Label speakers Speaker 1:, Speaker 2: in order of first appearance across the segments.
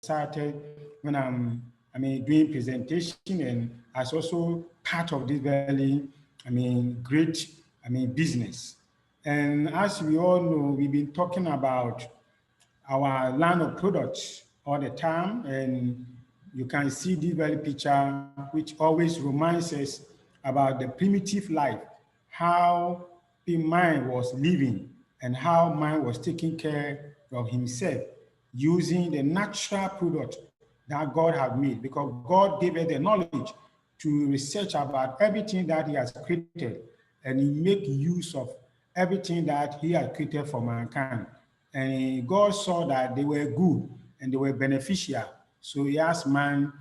Speaker 1: excited when doing presentation, and as also part of this very, great, business. And as we all know, we've been talking about our line of products all the time, and you can see this very picture, which always reminds us about the primitive life, how the man was living and how man was taking care of himself using the natural product that God had made, because God gave us the knowledge to research about everything that he has created, and he make use of everything that he had created for mankind. And God saw that they were good and they were beneficial. So he asked man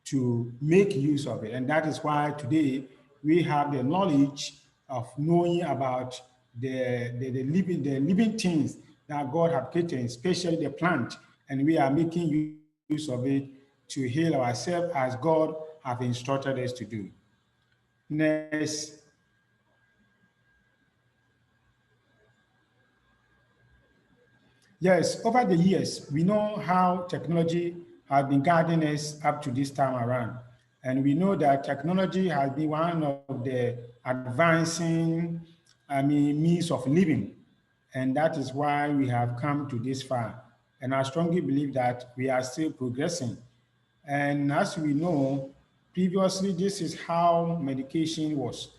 Speaker 1: to make use of it. And that is why today we have the knowledge of knowing about the living things that God has created, especially the plant. And we are making use of it to heal ourselves as God has instructed us to do. Next. Yes, over the years, we know how technology has been guiding us up to this time around. And we know that technology has been one of the advancing, means of living. And that is why we have come to this far. And I strongly believe that we are still progressing. And as we know, previously, this is how medication was.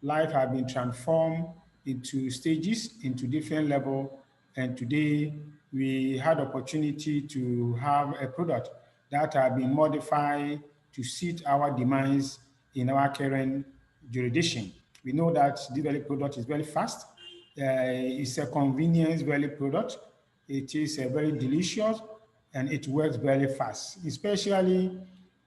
Speaker 1: Life had been transformed into stages, into different level, and today we had opportunity to have a product that have been modified to suit our demands in our current jurisdiction. We know that this very product is very fast. It's a convenience value product. It is very delicious and it works very fast. Especially,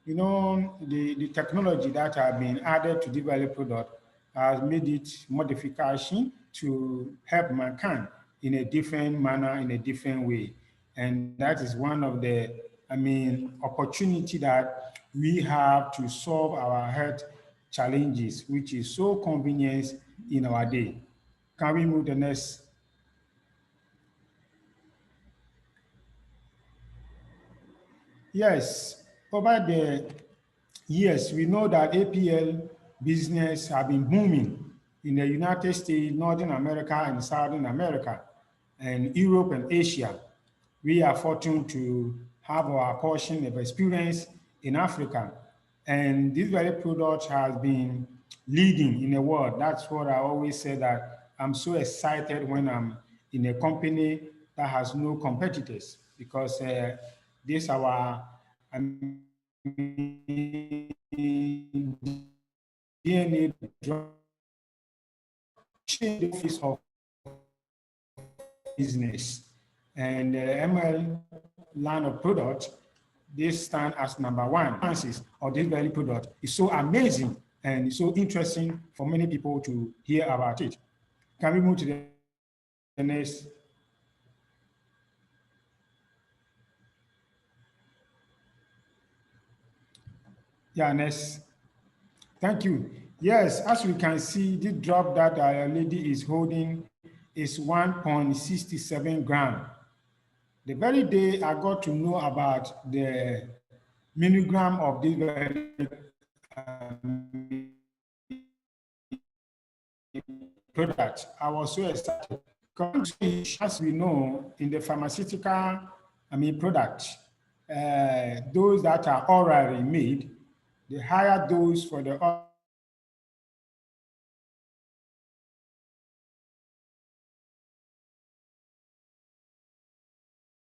Speaker 1: the technology that have been added to the value product has made it modification to help mankind in a different manner, in a different way. And that is one of the, opportunity that we have to solve our health challenges, which is so convenient in our day. Can we move the next? Yes, over the years, we know that APL business have been booming in the United States, Northern America, and Southern America, and Europe and Asia. We are fortunate to have our portion of experience in Africa. And this very product has been leading in the world. That's what I always say, that I'm so excited when I'm in a company that has no competitors, because this our DNA drug change the face of business. And the ML line of product, this stand as number one. Chances of this very product is so amazing and so interesting for many people to hear about it. Can we move to the next? Yeah, next. Thank you. Yes, as we can see, the drop that our lady is holding is 1.67 gram. The very day I got to know about the milligram of this very product, I was so excited. Because as we know, in the pharmaceutical, product, those that are orally made, the higher dose for the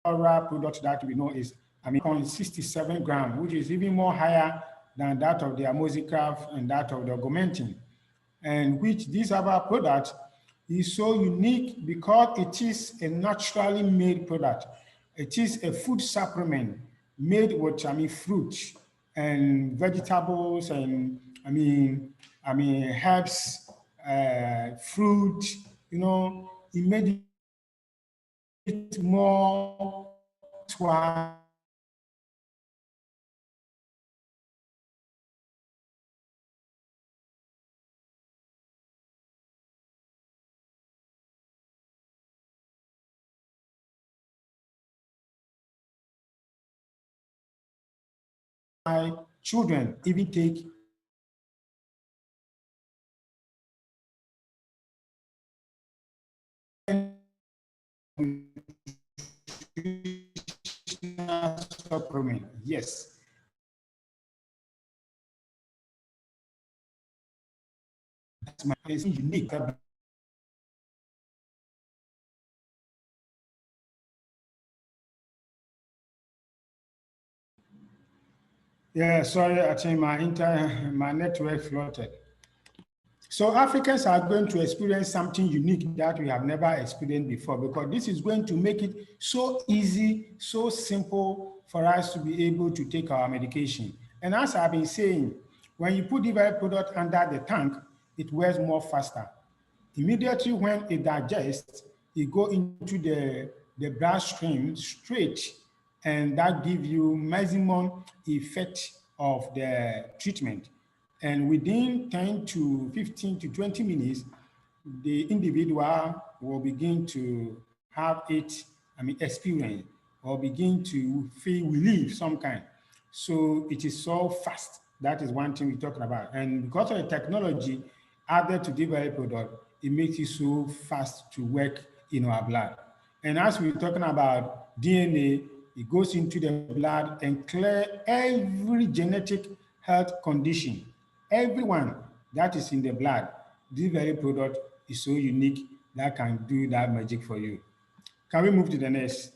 Speaker 1: oral product that we know is 0.67 gram, which is even more higher than that of the amoxiclav and that of the augmentin, and which this other product is so unique because it is a naturally made product. It is a food supplement made with fruit and vegetables and herbs, fruit. It made it more to why children even take supplement. Yes. That's my unique. Yeah, sorry, I think my network floated. So Africans are going to experience something unique that we have never experienced before, because this is going to make it so easy, so simple for us to be able to take our medication. And as I've been saying, when you put the very product under the tank, it wears more faster. Immediately when it digests, it go into the bloodstream straight, and that gives you maximum effect of the treatment. And within 10 to 15 to 20 minutes, the individual will begin to have experience, or begin to feel relief some kind. So it is so fast. That is one thing we're talking about. And because of the technology added to the very product, it makes it so fast to work in our blood. And as we're talking about DNA, it goes into the blood and clear every genetic health condition, everyone that is in the blood. This very product is so unique that can do that magic for you. Can we move to the next?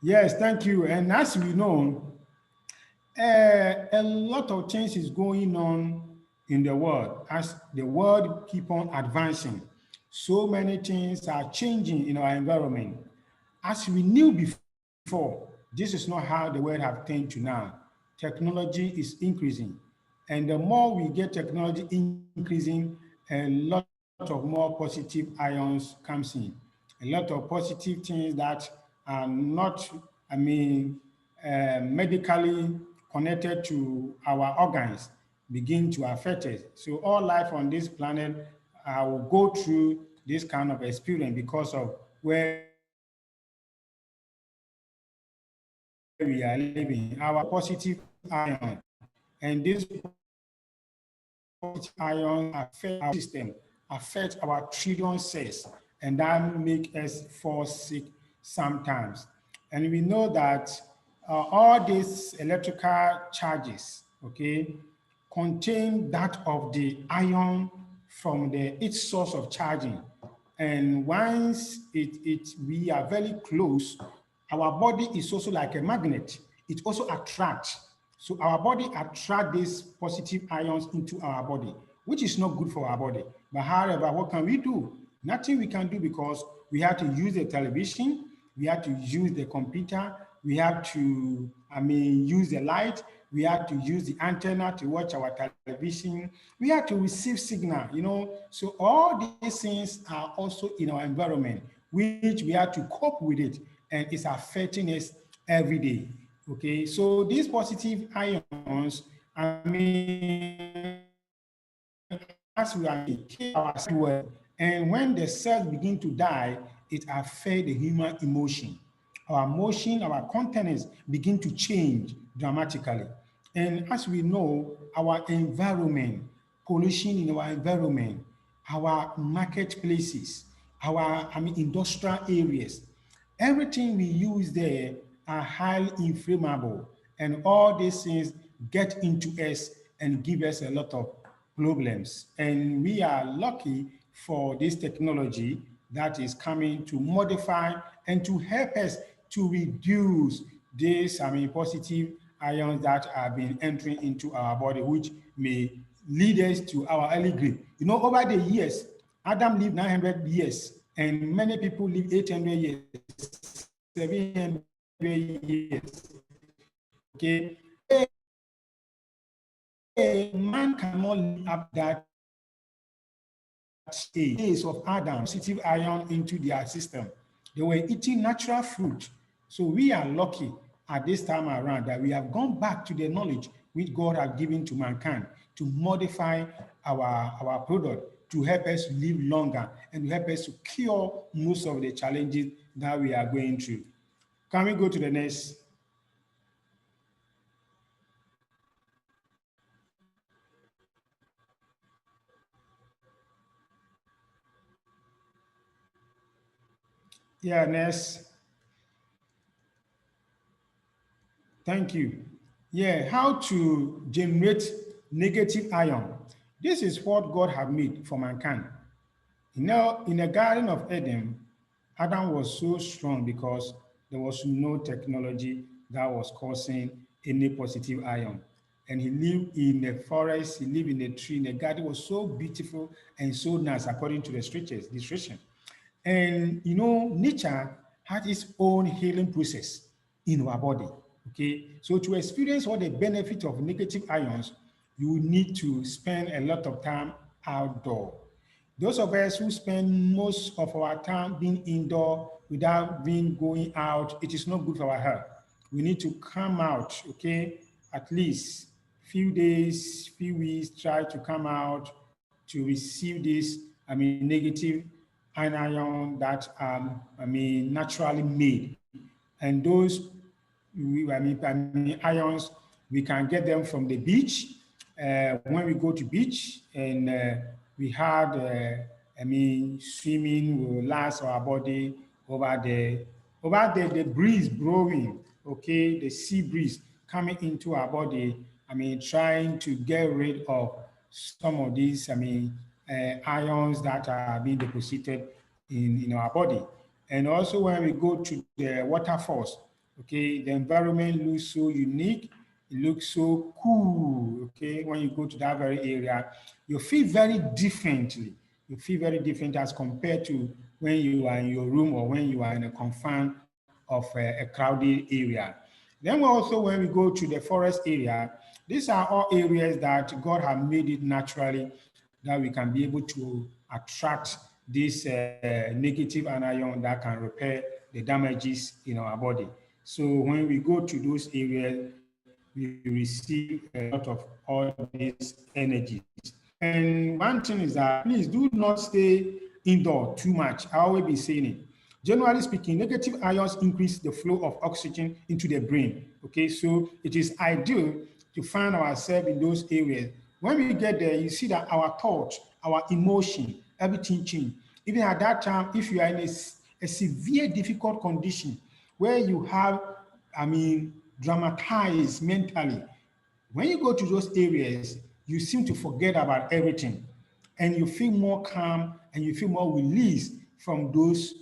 Speaker 1: Yes, thank you. And as we know, a lot of things is going on in the world as the world keep on advancing. So many things are changing in our environment. As we knew before, this is not how the world have turned to now. Technology is increasing, and the more we get technology increasing, a lot of more positive ions comes in, a lot of positive things that are not, I mean, medically connected to our organs begin to affect us. So all life on this planet will go through this kind of experience because of where we are living, our positive ion. And this ions affect our system, affect our trillion cells, and that make us fall sick sometimes. And we know that all these electrical charges, okay, contain that of the ion from its source of charging. And once we are very close, our body is also like a magnet. It also attracts. So our body attracts these positive ions into our body, which is not good for our body. But however, what can we do? Nothing we can do, because we have to use the television, we have to use the computer, we have to, use the light, we have to use the antenna to watch our television, we have to receive signal, So all these things are also in our environment, which we have to cope with it, and it's affecting us every day. Okay, so these positive ions, as we are keep our well, and when the cells begin to die, it affects the human emotion. Our emotion, our countenance begin to change dramatically. And as we know, our environment, pollution in our environment, our marketplaces, our industrial areas, everything we use there are highly inflammable, and all these things get into us and give us a lot of problems. And we are lucky for this technology that is coming to modify and to help us to reduce this, positive ions that have been entering into our body, which may lead us to our early grave. Over the years, Adam lived 900 years, and many people live 800 years, 700 years. Okay, man cannot live up that days of Adam, positive ion into their system. They were eating natural fruit. So we are lucky at this time around that we have gone back to the knowledge which God has given to mankind to modify our product to help us live longer and to help us to cure most of the challenges that we are going through. Can we go to the next? Yeah, Ness, thank you. Yeah, how to generate negative ion. This is what God had made for mankind. In the Garden of Eden, Adam was so strong because there was no technology that was causing any positive ion. And he lived in a forest, he lived in a tree, and the garden was so beautiful and so nice according to the scriptures, the scripture. And nature has its own healing process in our body. Okay, so to experience all the benefit of negative ions, you need to spend a lot of time outdoor. Those of us who spend most of our time being indoor without being going out, it is not good for our health. We need to come out, okay, at least few days, few weeks, try to come out to receive this, negative anion that naturally made. And those ions, we can get them from the beach. When we go to beach and we had, swimming will last our body over the breeze blowing, okay, the sea breeze coming into our body. Trying to get rid of some of these, ions that are being deposited in our body. And also when we go to the waterfalls, okay, the environment looks so unique. It looks so cool, okay? When you go to that very area, you feel very differently. You feel very different as compared to when you are in your room or when you are in a confine of a crowded area. Then when we go to the forest area, these are all areas that God has made it naturally that we can be able to attract this negative anion that can repair the damages in our body. So when we go to those areas, we receive a lot of all these energies. And one thing is that please do not stay indoor too much. I always be saying it. Generally speaking, negative ions increase the flow of oxygen into the brain. Okay, so it is ideal to find ourselves in those areas. When we get there, you see that our thoughts, our emotion, everything change. Even at that time, if you are in a severe, difficult condition where you have, dramatized mentally, when you go to those areas, you seem to forget about everything and you feel more calm and you feel more released from those,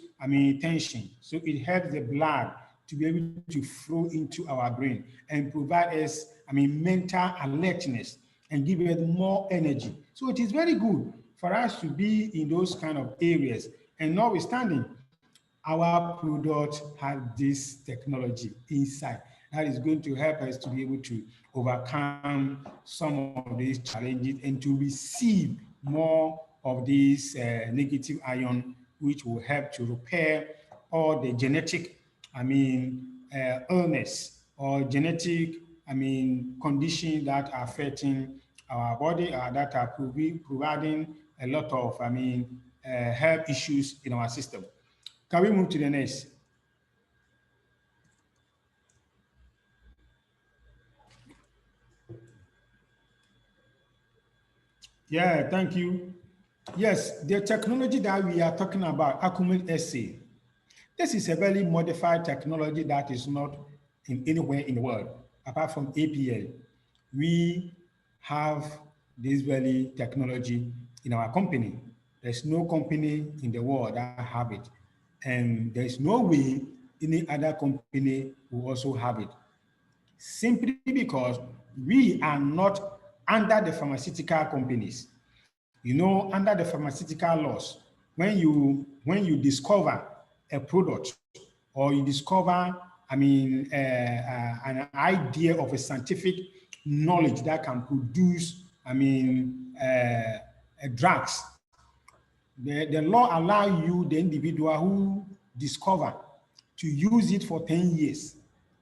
Speaker 1: tension. So it helps the blood to be able to flow into our brain and provide us, mental alertness and give us more energy. So it is very good for us to be in those kind of areas. And notwithstanding, our product has this technology inside that is going to help us to be able to overcome some of these challenges and to receive more of these negative ion, which will help to repair all the genetic, illness or genetic, conditions that are affecting our body, that are providing a lot of, health issues in our system. Can we move to the next? Yeah, thank you. Yes, the technology that we are talking about, ACUMULLIT SA, this is a very modified technology that is not in anywhere in the world apart from APL. We have this very technology in our company. There's no company in the world that have it. And there's no way any other company will also have it. Simply because we are not under the pharmaceutical companies. Under the pharmaceutical laws, when you discover a product or you discover, an idea of a scientific knowledge that can produce, drugs, the law allow you, the individual who discover, to use it for 10 years.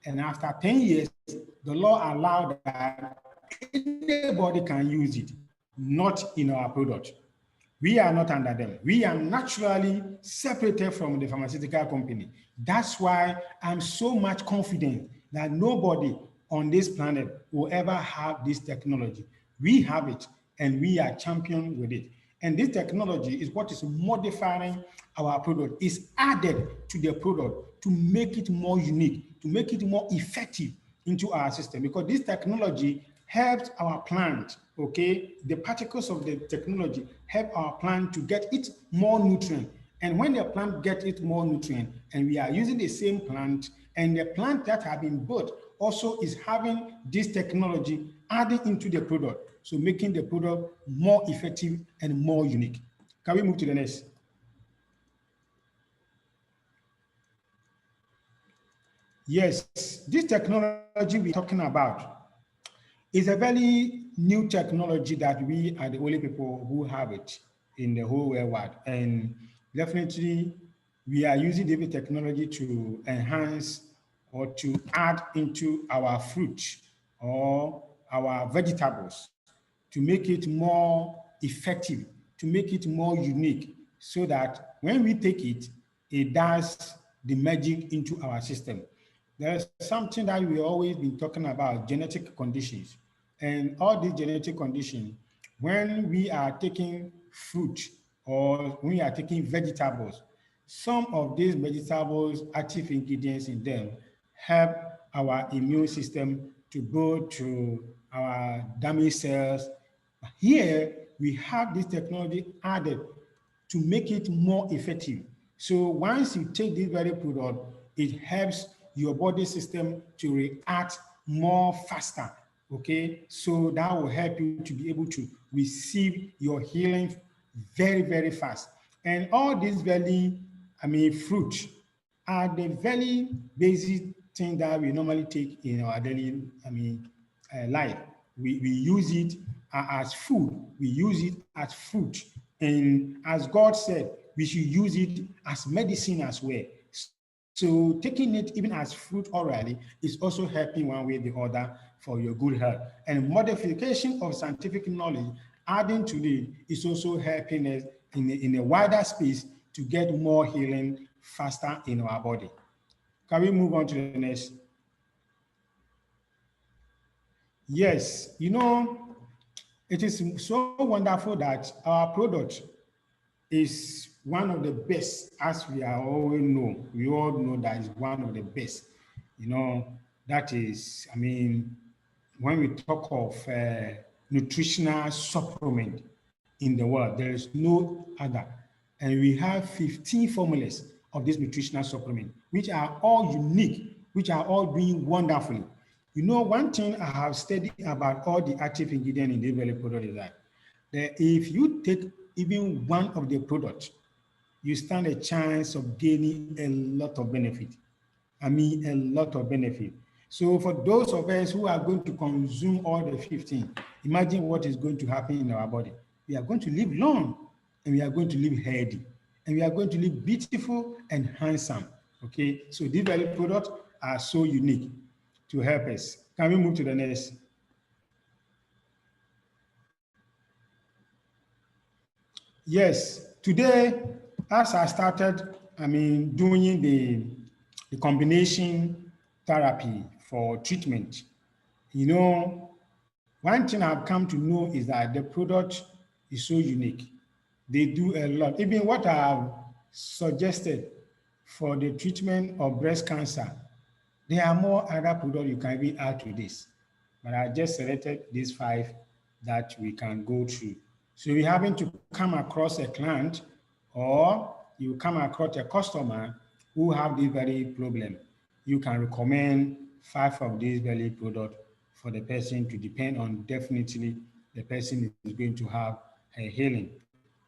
Speaker 1: And after 10 years, the law allow that anybody can use it, not in our product. We are not under them. We are naturally separated from the pharmaceutical company. That's why I'm so much confident that nobody on this planet will ever have this technology. We have it and we are champion with it. And this technology is what is modifying our product, is added to the product to make it more unique, to make it more effective into our system. Because this technology helps our plant, okay? The particles of the technology help our plant to get it more nutrient. And when the plant gets it more nutrient, and we are using the same plant, and the plant that have been built also is having this technology adding into the product, so making the product more effective and more unique. Can we move to the next? Yes, this technology we're talking about is a very new technology that we are the only people who have it in the whole world. And definitely, we are using the technology to enhance or to add into our fruit or our vegetables to make it more effective, to make it more unique, so that when we take it, it does the magic into our system. There's something that we always been talking about, genetic conditions. And all these genetic conditions, when we are taking fruit or when we are taking vegetables, some of these vegetables, active ingredients in them, help our immune system to go to our damaged cells. Here, we have this technology added to make it more effective. So once you take this very product, it helps your body system to react more faster. Okay, so that will help you to be able to receive your healing very, very fast. And all these very, fruit are the very basic thing that we normally take in our daily, life. We use it as food. We use it as fruit. And as God said, we should use it as medicine as well. So taking it even as fruit orally is also helping one way or the other for your good health. And modification of scientific knowledge adding to it is also helping us in a wider space to get more healing faster in our body. Can we move on to the next? Yes, it is so wonderful that our product is one of the best, as we are all know. We all know that is one of the best. That is, when we talk of nutritional supplement in the world, there is no other. And we have 15 formulas of this nutritional supplement, which are all unique, which are all doing wonderfully. One thing I have studied about all the active ingredients in this very product is that if you take even one of the products, you stand a chance of gaining a lot of benefit. A lot of benefit. So for those of us who are going to consume all the 15, imagine what is going to happen in our body. We are going to live long, and we are going to live healthy, and we are going to live beautiful and handsome. Okay, so these very products are so unique to help us. Can we move to the next? Yes, today, as I started, doing the combination therapy for treatment, one thing I've come to know is that the product is so unique. They do a lot. Even what I've suggested for the treatment of breast cancer, there are more other products you can even add to this. But I just selected these 5 that we can go through. So you happen to come across a client or you come across a customer who have this very problem, you can recommend 5 of these very products for the person to depend on. Definitely, the person is going to have a healing.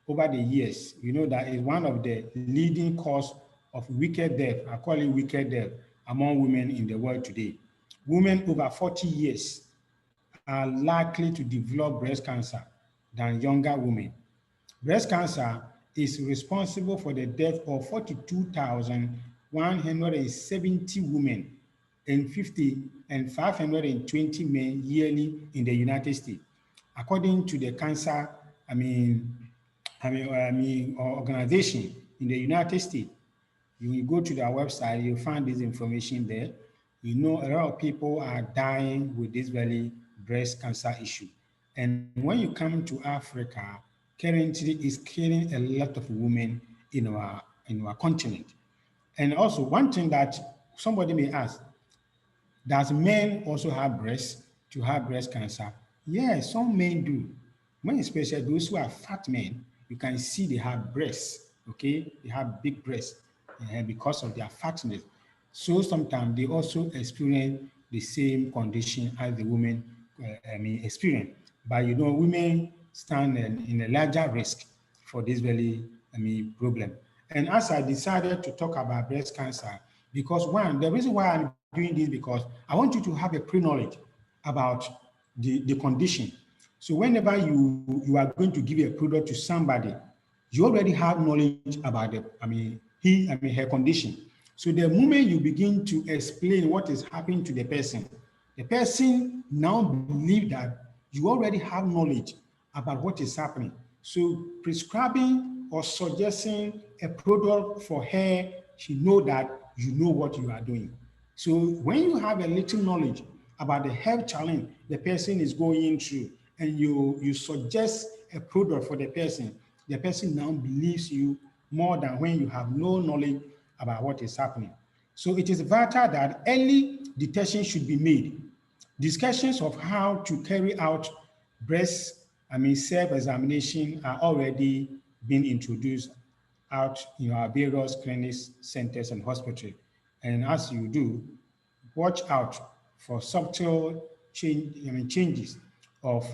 Speaker 1: Over the years, that is one of the leading cause of wicked death. I call it wicked death among women in the world today. Women over 40 years are likely to develop breast cancer than younger women. Breast cancer is responsible for the death of 42,170 women and 520 men yearly in the United States, according to the cancer organization in the United States. You will go to their website, you'll find this information there. A lot of people are dying with this very breast cancer issue. And when you come to Africa, currently is killing a lot of women in our continent. And also, one thing that somebody may ask, does men also have breasts to have breast cancer? Yes, some men do. When especially those who are fat men, you can see they have breasts, okay? They have big breasts because of their fatness. So sometimes they also experience the same condition as the women experience. But you know, women stand in a larger risk for this very problem. And as I decided to talk about breast cancer, because one, the reason why I'm doing this because I want you to have a pre-knowledge about the condition. So whenever you are going to give a product to somebody, you already have knowledge about her condition. So the moment you begin to explain what is happening to the person now believe that you already have knowledge about what is happening. So prescribing or suggesting a product for her, she know that you know what you are doing. So when you have a little knowledge about the health challenge the person is going through, and you suggest a product for the person now believes you more than when you have no knowledge about what is happening. So it is vital that early detection should be made. Discussions of how to carry out breast, self-examination are already being introduced out in our various clinics, centers, and hospitals. And as you do, watch out for subtle changes of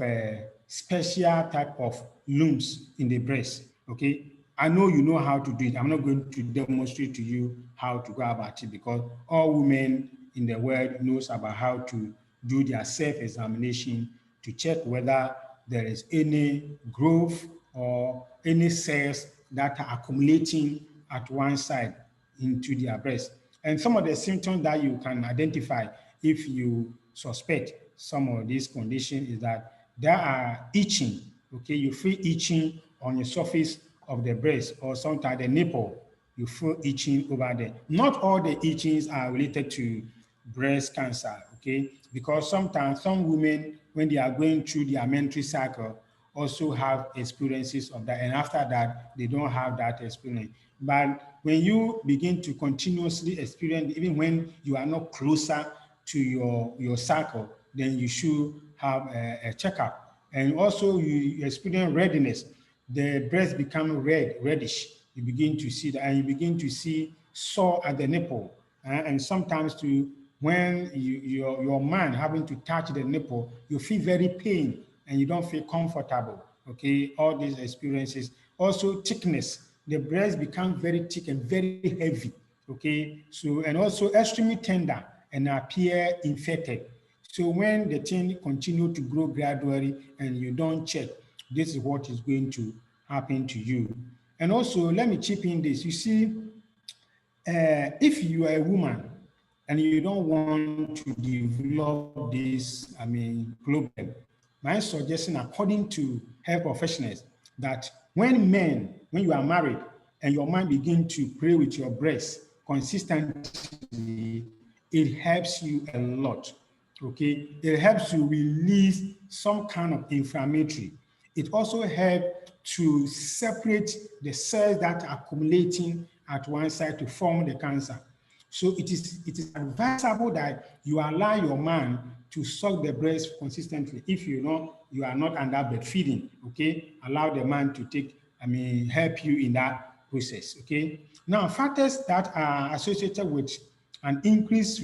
Speaker 1: special type of lumps in the breast. Okay, I know you know how to do it. I'm not going to demonstrate to you how to go about it because all women in the world knows about how to do their self-examination to check whether there is any growth or any cells that are accumulating at one side into their breast. And some of the symptoms that you can identify if you suspect some of these conditions is that there are itching. Okay, you feel itching on the surface of the breast or sometimes the nipple. You feel itching over there. Not all the itchings are related to breast cancer, okay? Because sometimes some women, when they are going through their menstrual cycle, also have experiences of that. And after that, they don't have that experience. But when you begin to continuously experience, even when you are not closer to your cycle, then you should have a checkup. And also you experience redness. The breast become reddish. You begin to see that, and you begin to see sore at the nipple. And sometimes to when your man having to touch the nipple, you feel very pain and you don't feel comfortable. Okay, all these experiences. Also thickness. The breast becomes very thick and very heavy. Okay, so and also extremely tender and appear infected. So when the thing continue to grow gradually and you don't check, this is what is going to happen to you. And also, let me chip in this. You see, if you are a woman and you don't want to develop this, problem, my suggestion, according to health professionals, that when you are married and your man begin to play with your breast consistently, it helps you a lot. Okay, it helps you release some kind of inflammatory. It also helps to separate the cells that are accumulating at one side to form the cancer. So it is advisable that you allow your man to suck the breast consistently. If you are not under breastfeeding, okay, allow the man to help you in that process. Okay. Now, factors that are associated with an increased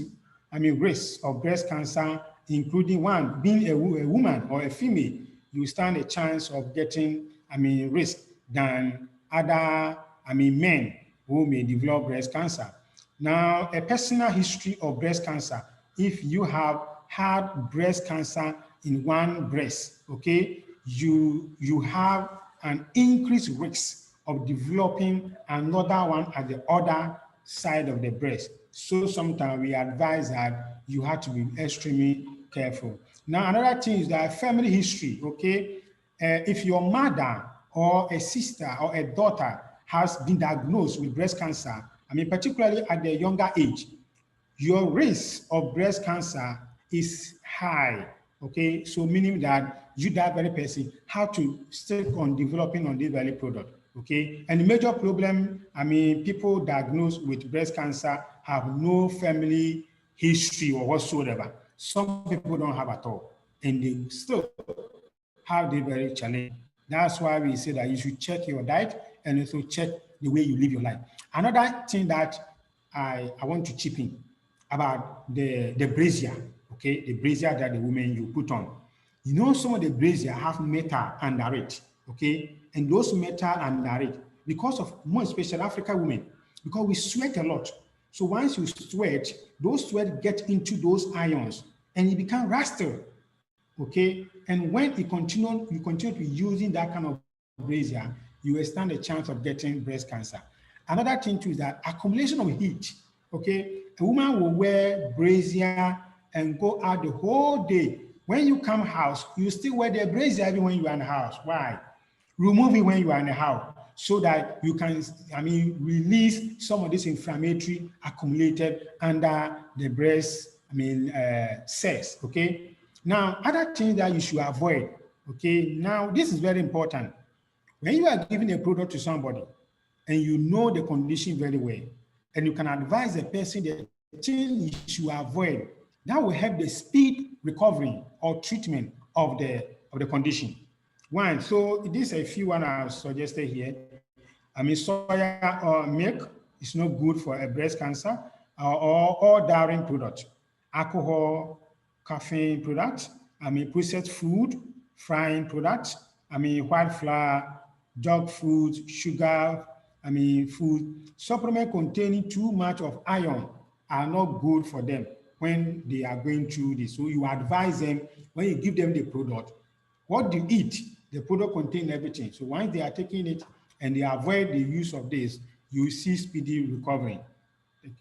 Speaker 1: risk of breast cancer, including one, being a woman or a female, you stand a chance of getting, risk than other, men who may develop breast cancer. Now, a personal history of breast cancer, if you have had breast cancer in one breast, okay, you have an increased risk of developing another one at the other side of the breast. So sometimes we advise that you have to be extremely careful. Now, another thing is that family history, okay? If your mother or a sister or a daughter has been diagnosed with breast cancer, particularly at the younger age, your risk of breast cancer is high. Okay, so meaning that you, that very person, have to stick on developing on this very product. Okay, and the major problem, I mean, people diagnosed with breast cancer have no family history or whatsoever. Some people don't have at all, and they still have the very challenge. That's why we say that you should check your diet and also check the way you live your life. Another thing that I want to chip in about the brazier, okay, the brazier that the women you put on. You know, some of the brazier have metal under it, okay, and those metal under it, because of more especially African women, because we sweat a lot. So once you sweat, those sweat get into those ions and it become rusted. Okay, and when you continue to be using that kind of brazier, you will stand a chance of getting breast cancer. Another thing too is that accumulation of heat. Okay, a woman will wear brazier and go out the whole day. When you come house, you still wear the brazier even when you are in the house. Why? Remove it when you are in the house so that you can, I mean, release some of this inflammatory accumulated under the breast, cells. Okay. Now, other things that you should avoid. Okay. Now, this is very important. When you are giving a product to somebody and you know the condition very well, and you can advise the person the thing you should avoid, that will help the speed recovery or treatment of the condition. One, so these are a few one I've suggested here. I mean, soya or milk is not good for a breast cancer, or dairy product, alcohol, caffeine products, I mean, processed food, frying products, I mean, white flour, junk food, sugar, I mean, food. Supplement containing too much of iron are not good for them when they are going through this. So you advise them when you give them the product, what you eat, the product contains everything. So once they are taking it and they avoid the use of this, you see speedy recovery.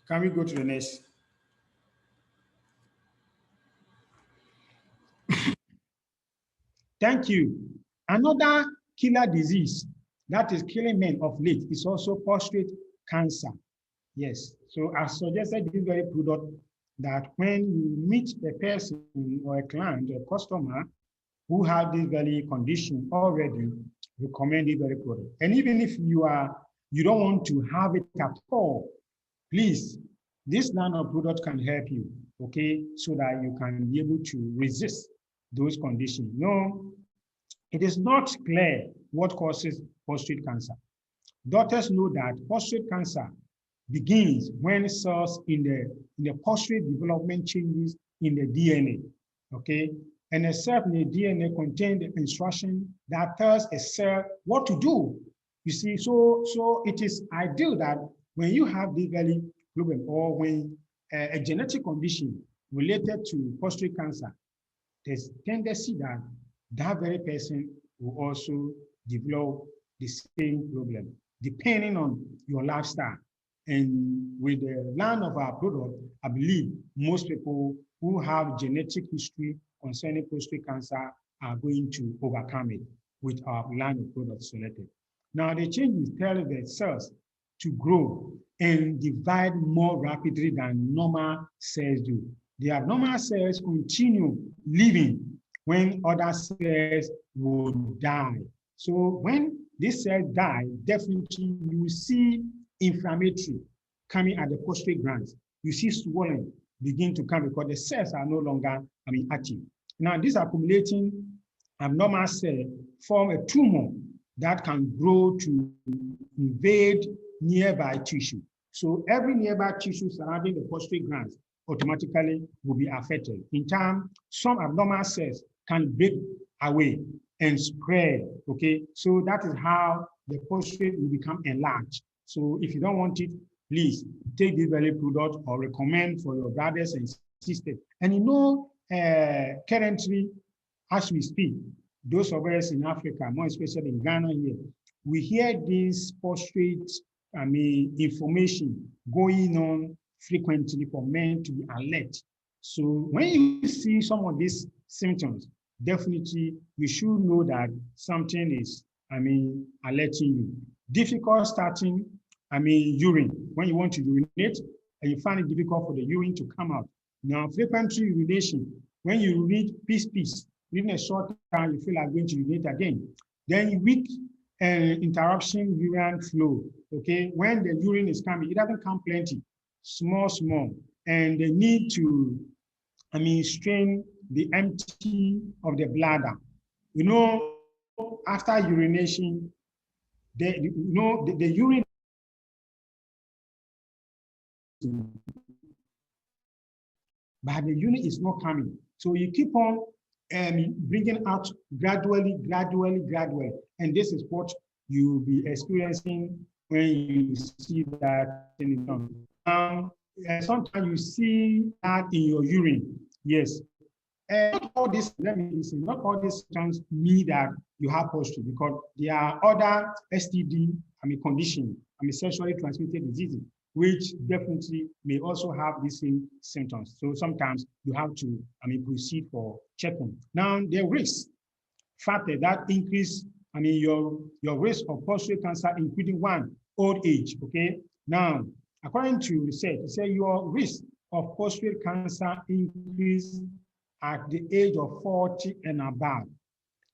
Speaker 1: Can we go to the next? Thank you. Another killer disease that is killing men of late is also prostate cancer. Yes. So I suggested this very product that when you meet a person or a client, a customer who have this very condition already, recommend this very product. And even if you don't want to have it at all, please, this line of product can help you, okay, so that you can be able to resist those conditions. No, it is not clear what causes prostate cancer. Doctors know that prostate cancer begins when cells in the prostate development changes in the DNA, okay? And a cell in the DNA contains the instruction that tells a cell what to do. You see, so it is ideal that when you have this very problem or when a genetic condition related to prostate cancer, there's tendency that that very person will also develop the same problem, depending on your lifestyle. And with the line of our product, I believe most people who have genetic history concerning prostate cancer are going to overcome it with our line of products selected. Now, the changes tell the cells to grow and divide more rapidly than normal cells do. The abnormal cells continue living when other cells would die. So when these cells die, definitely you see inflammatory coming at the prostate glands. You see swelling begin to come because the cells are no longer, active. Now, this accumulating abnormal cell form a tumor that can grow to invade nearby tissue. So every nearby tissue surrounding the prostate glands automatically will be affected. In time, some abnormal cells can break away and spread, okay? So that is how the prostate will become enlarged. So if you don't want it, please take this very product or recommend for your brothers and sisters. And currently, as we speak, those of us in Africa, more especially in Ghana here, we hear this prostate, information going on frequently for men to be alert. So when you see some of these symptoms, definitely you should know that something is, alerting you. Difficult starting, urine. When you want to urinate and you find it difficult for the urine to come out, Now, frequent urination, when you read peace, within a short time, you feel like going to urinate again. Then weak interruption urine flow, okay? When the urine is coming, it doesn't come plenty, small, and the need to, strain the empty of the bladder. You know, after urination, the urine, but the urine is not coming. So you keep on bringing out gradually. And this is what you'll be experiencing when you see that thing. Sometimes you see that in your urine. Yes. Not all this, let me say, not all these symptoms mean that you have prostate, because there are other STD, conditions, sexually transmitted diseases, which definitely may also have the same symptoms. So sometimes you have to, proceed for checking. Now, the risk factor that increase, your risk of prostate cancer, including one, old age, okay? Now, according to research, it says your risk of prostate cancer increase at the age of 40 and above.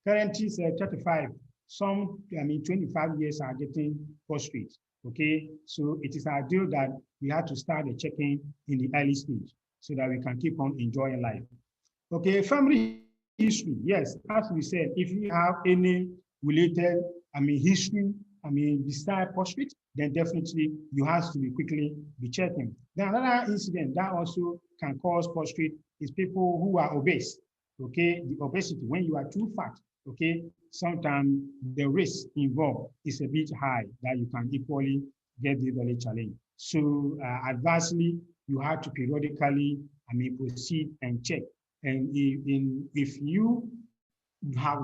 Speaker 1: Currently, 35. Some, 25 years are getting prostate. Okay, so it is ideal that we have to start the checking in the early stage so that we can keep on enjoying life. Okay, family history. Yes, as we said, if you have any related, history, beside prostate, then definitely you have to quickly be checking. Then another incident that also can cause prostate is people who are obese. Okay, the obesity, when you are too fat, okay, sometimes the risk involved is a bit high that you can equally get the very challenge. So adversely, you have to periodically, proceed and check. And if you have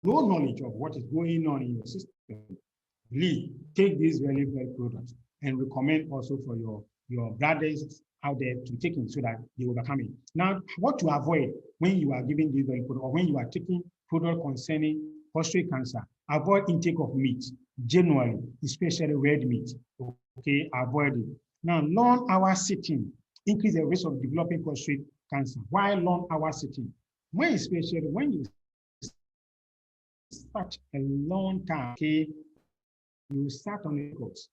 Speaker 1: no knowledge of what is going on in your system, please take these relevant products and recommend also for your brothers out there to take it so that they overcome it. Now, what to avoid when you are giving this product or when you are taking product concerning prostate cancer? Avoid intake of meat, generally, especially red meat. Okay, avoid it. Now, long hour sitting increase the risk of developing prostate cancer. Why long hour sitting? Especially when you start a long time, okay, you start on the course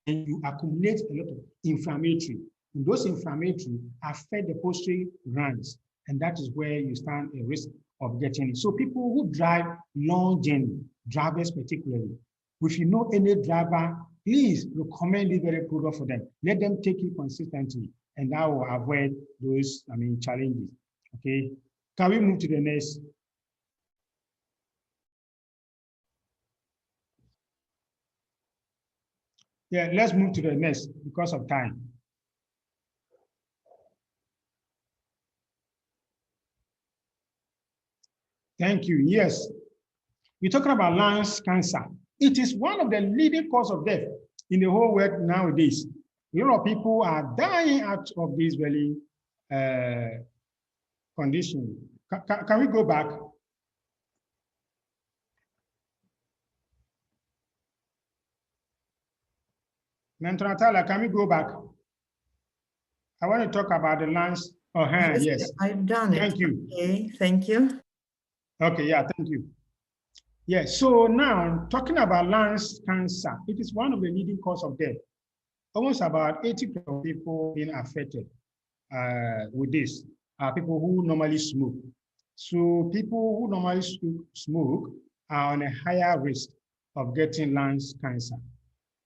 Speaker 1: and you accumulate a lot of inflammatory. And those inflammatory affect the prostate glands, and that is where you stand a risk of getting it. So people who drive long journey, drivers particularly, if you know any driver, please recommend this very product for them. Let them take it consistently, and that will avoid those challenges. Okay, can we move to the next? Yeah, let's move to the next because of time. Thank you. Yes, we're talking about lung cancer. It is one of the leading causes of death in the whole world nowadays. A lot of people are dying out of this very condition. Can we go back? Natala, can we go back? I want to talk about the lungs. Oh, yes.
Speaker 2: I've done it.
Speaker 1: Thank you.
Speaker 2: Okay, thank you.
Speaker 1: Okay, yeah, thank you. Yes, so now talking about lung cancer, it is one of the leading causes of death. Almost about 80% of people being affected with this are people who normally smoke. So people who normally smoke are on a higher risk of getting lung cancer.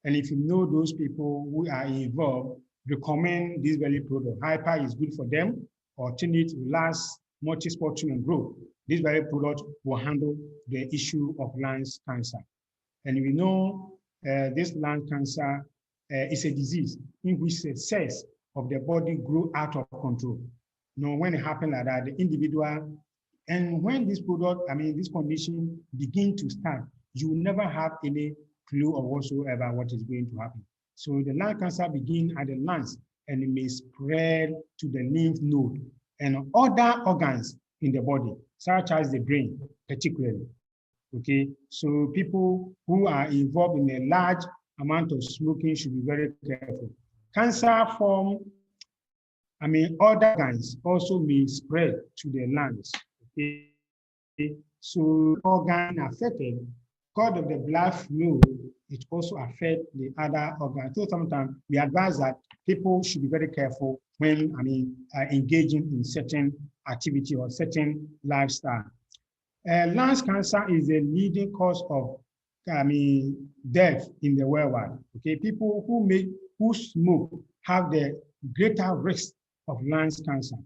Speaker 1: And if you know those people who are involved, recommend this very product. Hyper is good for them. Alternate, relax, multi-spot and grow. This very product will handle the issue of lung cancer. And we know this lung cancer is a disease in which the cells of the body grow out of control. When it happens like that, the individual, and when this product, this condition begin to start, you will never have any clue of whatsoever what is going to happen. So the lung cancer begins at the lungs and it may spread to the lymph node and other organs in the body, such as the brain, particularly. Okay, so people who are involved in a large amount of smoking should be very careful. Cancer form other organs also may spread to the lungs. Okay, so organ affected, because of the blood flow, it also affects the other organs. So sometimes we advise that people should be very careful when engaging in certain activity or certain lifestyle. Lung cancer is the leading cause of death in the world. Okay, people who smoke have the greater risk of lung cancer.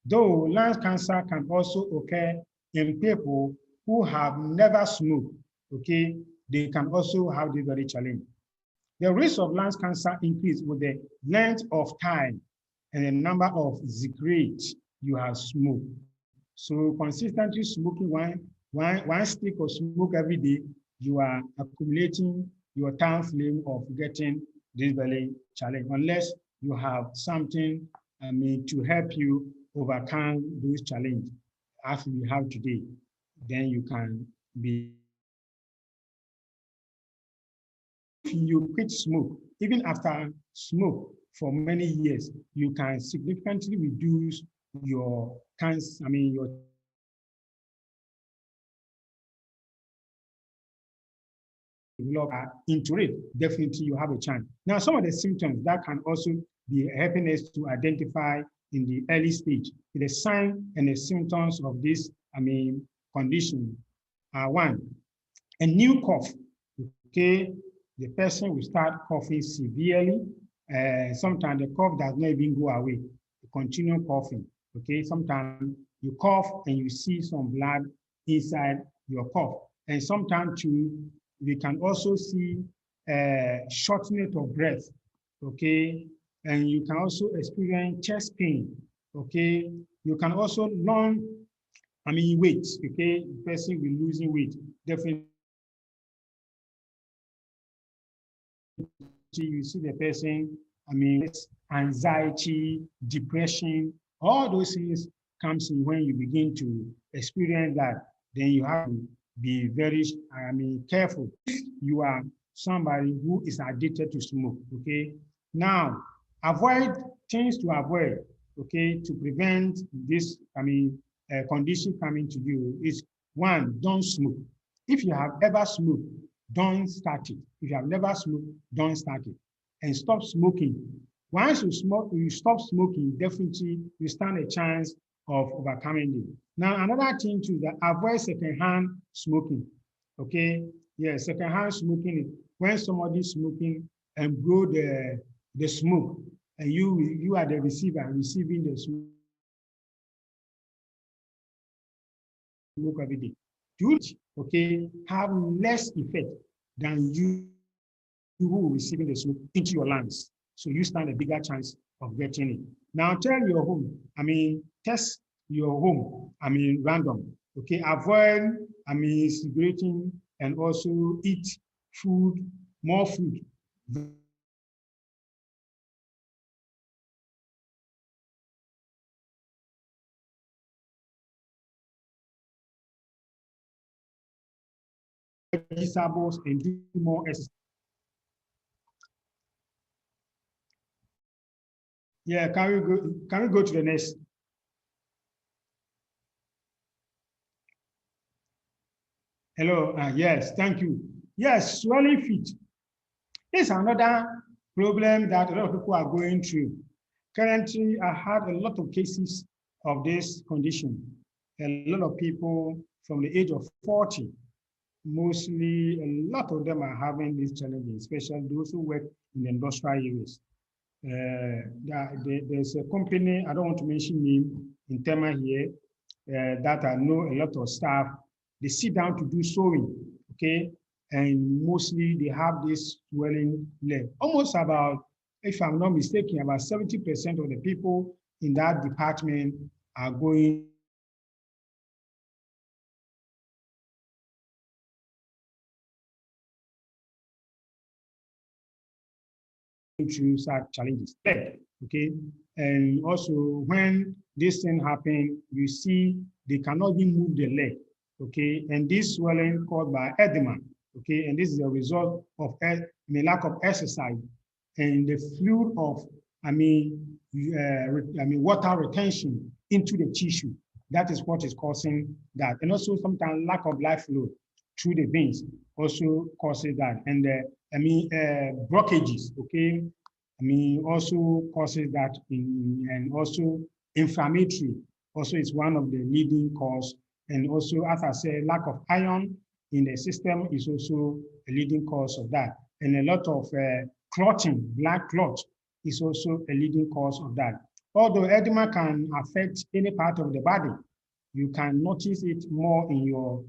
Speaker 1: Though lung cancer can also occur in people who have never smoked, okay, they can also have this very challenge. The risk of lung cancer increases with the length of time and the number of cigarettes you have smoked. So consistently smoking one stick of smoke every day, you are accumulating your time frame of getting this very challenge, unless you have something to help you overcome those challenges as we have today, then you can be. If you quit smoke, even after smoke for many years, you can significantly reduce your cancer, your into it, definitely you have a chance. Now, some of the symptoms that can also be helping us to identify in the early stage, the sign and the symptoms of this, condition are: one, a new cough. Okay, the person will start coughing severely. Sometimes the cough does not even go away. You continue coughing. Okay, sometimes you cough and you see some blood inside your cough, and sometimes too, we can also see shortness of breath, okay? And you can also experience chest pain, okay? You can also weight, okay? The person will losing weight, definitely. You see the person, anxiety, depression, all those things comes in when you begin to experience that. Then you have to be very, careful. You are somebody who is addicted to smoke, okay? Now, avoid things to avoid, okay, to prevent this, condition coming to you is: one, don't smoke. If you have ever smoked, don't start it. If you have never smoked, don't start it. And stop smoking. Once you stop smoking, definitely you stand a chance of overcoming it. Now, another thing too, that avoid secondhand smoking. Okay, yeah, secondhand smoking is when somebody is smoking and blow the smoke, and you are the receiver receiving the smoke every day. Okay, have less effect than you who receiving the smoke into your lungs. So you stand a bigger chance of getting it. Now tell your home, test your home, random. Okay, avoid, cigaretting, and also eat more food. Vegetables and do more exercise. Yeah, can we go to the next? Hello, yes, thank you. Yes, swelling feet. This is another problem that a lot of people are going through. Currently, I had a lot of cases of this condition. A lot of people from the age of 40, mostly a lot of them are having these challenges, especially those who work in the industrial areas. There's a company, I don't want to mention name, in Tema here, that I know a lot of staff. They sit down to do sewing, okay? And mostly they have this swelling leg. Almost about, if I'm not mistaken, about 70% of the people in that department are going through such challenges, okay? And also when this thing happens, you see they cannot even move the leg, okay? And this swelling caused by edema, okay? And this is a result of lack of exercise and the fluid of water retention into the tissue. That is what is causing that. And also sometimes lack of blood flow through the veins also causes that. And blockages, okay, also causes that, and also inflammatory also is one of the leading cause. And also, as I said, lack of iron in the system is also a leading cause of that. And a lot of clotting, blood clot, is also a leading cause of that. Although edema can affect any part of the body, you can notice it more in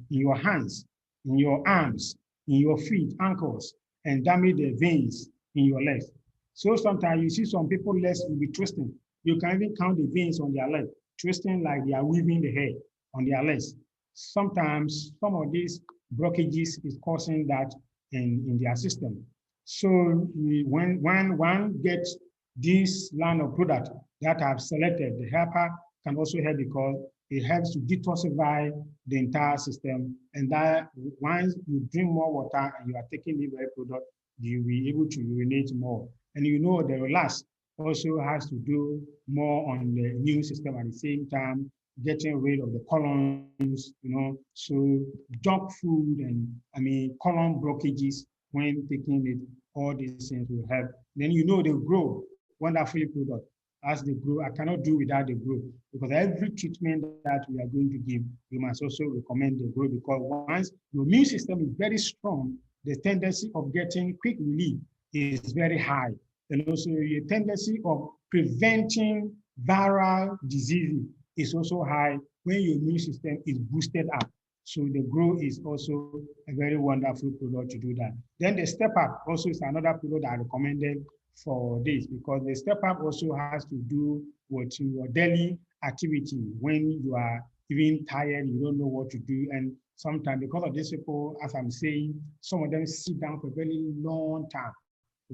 Speaker 1: your hands, in your arms, in your feet, ankles, and damage the veins in your legs. So sometimes you see some people legs will be twisting. You can even count the veins on their leg, twisting like they are weaving the hair on their legs. Sometimes some of these blockages is causing that in their system. So when one gets this line of product that I've selected, the helper can also help because it helps to detoxify the entire system. And that once you drink more water and you are taking the very product, you'll be able to urinate more. And you know the relax also has to do more on the immune system at the same time, getting rid of the colons, so junk food and colon blockages when taking it, all these things will help. Then they grow wonderfully product. As they grow, I cannot do without the growth because every treatment that we are going to give, we must also recommend the growth because once your immune system is very strong, the tendency of getting quick relief is very high. And also your tendency of preventing viral diseases is also high when your immune system is boosted up. So the grow is also a very wonderful product to do that. Then the step up also is another product I recommended for this because the step up also has to do with your daily activity when you are even tired, you don't know what to do. And sometimes because of this people, as I'm saying, some of them sit down for a very long time.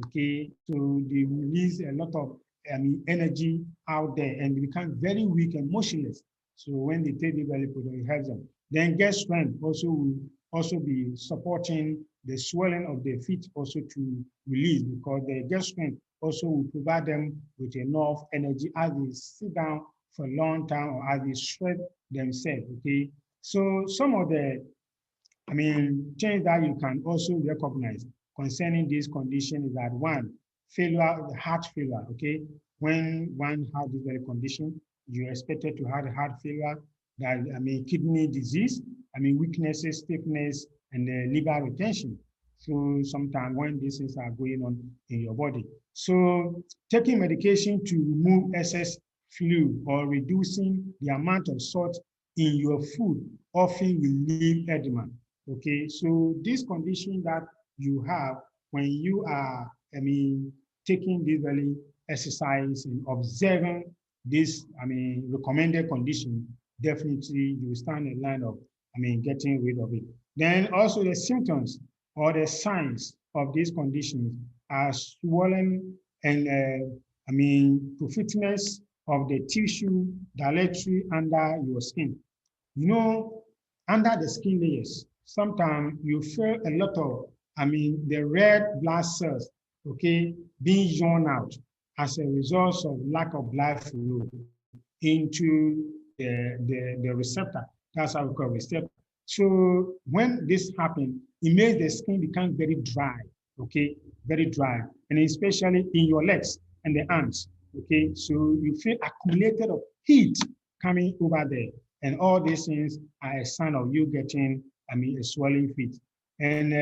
Speaker 1: Okay, so they release a lot of energy out there and they become very weak and motionless. So when they take the belly product, it helps them. Then get strength also will also be supporting the swelling of the feet also to release because the get strength also will provide them with enough energy as they sit down for a long time or as they stretch themselves. Okay, so some of the things that you can also recognize concerning this condition is that one, failure, heart failure, okay? When one has this very condition, you're expected to have a heart failure, that kidney disease, weaknesses, stiffness, and liver retention. So sometimes when these things are going on in your body. So taking medication to remove excess fluid or reducing the amount of salt in your food often relieve edema. Okay, so this condition that you have when you are, taking this very exercise and observing this, recommended condition, definitely you stand in line of, getting rid of it. Then also the symptoms or the signs of these conditions are swollen and, profusement of the tissue directly under your skin. Under the skin layers, sometimes you feel a lot of, the red blood cells, okay, being drawn out as a result of lack of blood flow into the receptor. That's how we call receptor. So when this happens, it makes the skin become very dry, okay, very dry, and especially in your legs and the arms, okay. So you feel accumulated of heat coming over there. And all these things are a sign of you getting, a swelling feet. And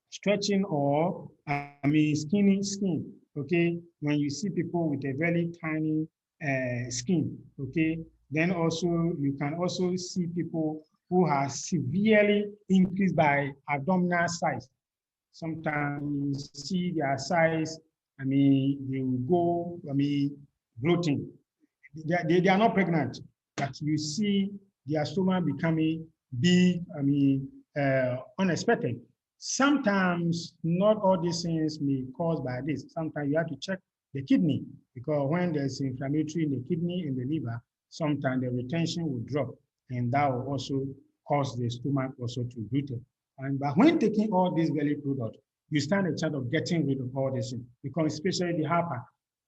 Speaker 1: stretching or, skin, okay? When you see people with a very tiny skin, okay? Then also, you can also see people who are severely increased by abdominal size. Sometimes you see their size, they will go, bloating. They are not pregnant, but you see their stomach becoming big, unexpected. Sometimes not all these things may be caused by this. Sometimes you have to check the kidney because when there's inflammatory in the kidney and the liver, sometimes the retention will drop and that will also cause the stomach also to bloat. But when taking all these belly products, you stand a chance of getting rid of all this, because especially the helper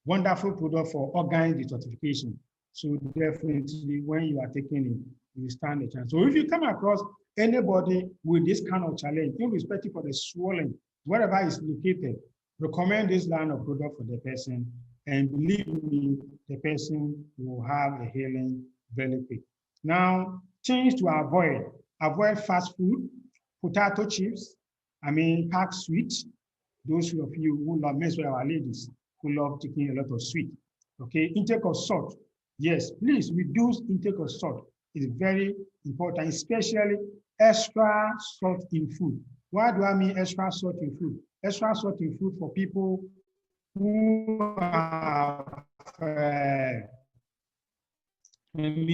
Speaker 1: wonderful product for organ detoxification. So definitely when you are taking it, you stand a chance. So if you come across anybody with this kind of challenge, irrespective of the swelling, wherever it's located, recommend this line of product for the person. And believe me, the person will have a healing very quick. Now, things to avoid fast food, potato chips, packed sweets. Those of you who love, especially our ladies, who love taking a lot of sweet. Okay, intake of salt. Yes, please reduce intake of salt. It's very important, especially extra salt in food. Why do I mean extra salt in food? Extra salt in food for people who have, when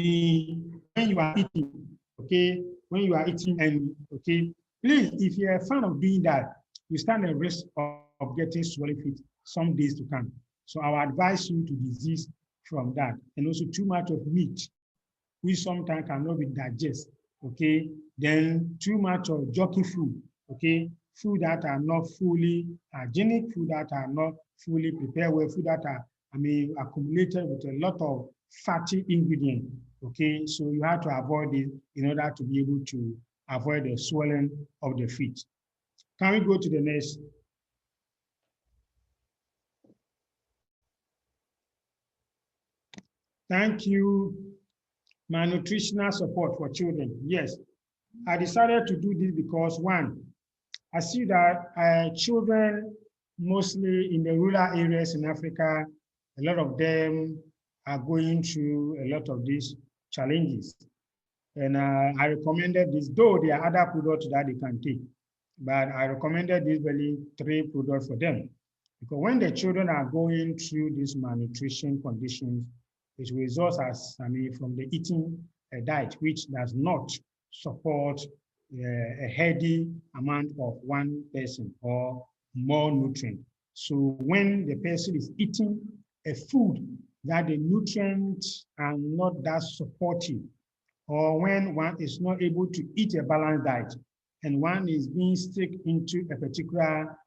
Speaker 1: you are eating, okay, when you are eating and, okay, please, if you're a fan of doing that, you stand a risk of getting swollen feet some days to come. So I would advise you to desist from that. And also too much of meat, which sometimes cannot be digested, okay? Then too much of jerky food, okay? Food that are not fully hygienic, food that are not fully prepared well, food that are, accumulated with a lot of fatty ingredient, okay? So you have to avoid it in order to be able to avoid the swelling of the feet. Can we go to the next? Thank you. My nutritional support for children. Yes, I decided to do this because one, I see that children, mostly in the rural areas in Africa, a lot of them are going through a lot of these challenges. And I recommended this, though there are other products that they can take, but I recommended these really 3 products for them. Because when the children are going through these malnutrition conditions, it results as, from the eating a diet which does not support a healthy amount of one person or more nutrient. So when the person is eating a food that the nutrients are not that supportive, or when one is not able to eat a balanced diet, and one is being stuck into a particular,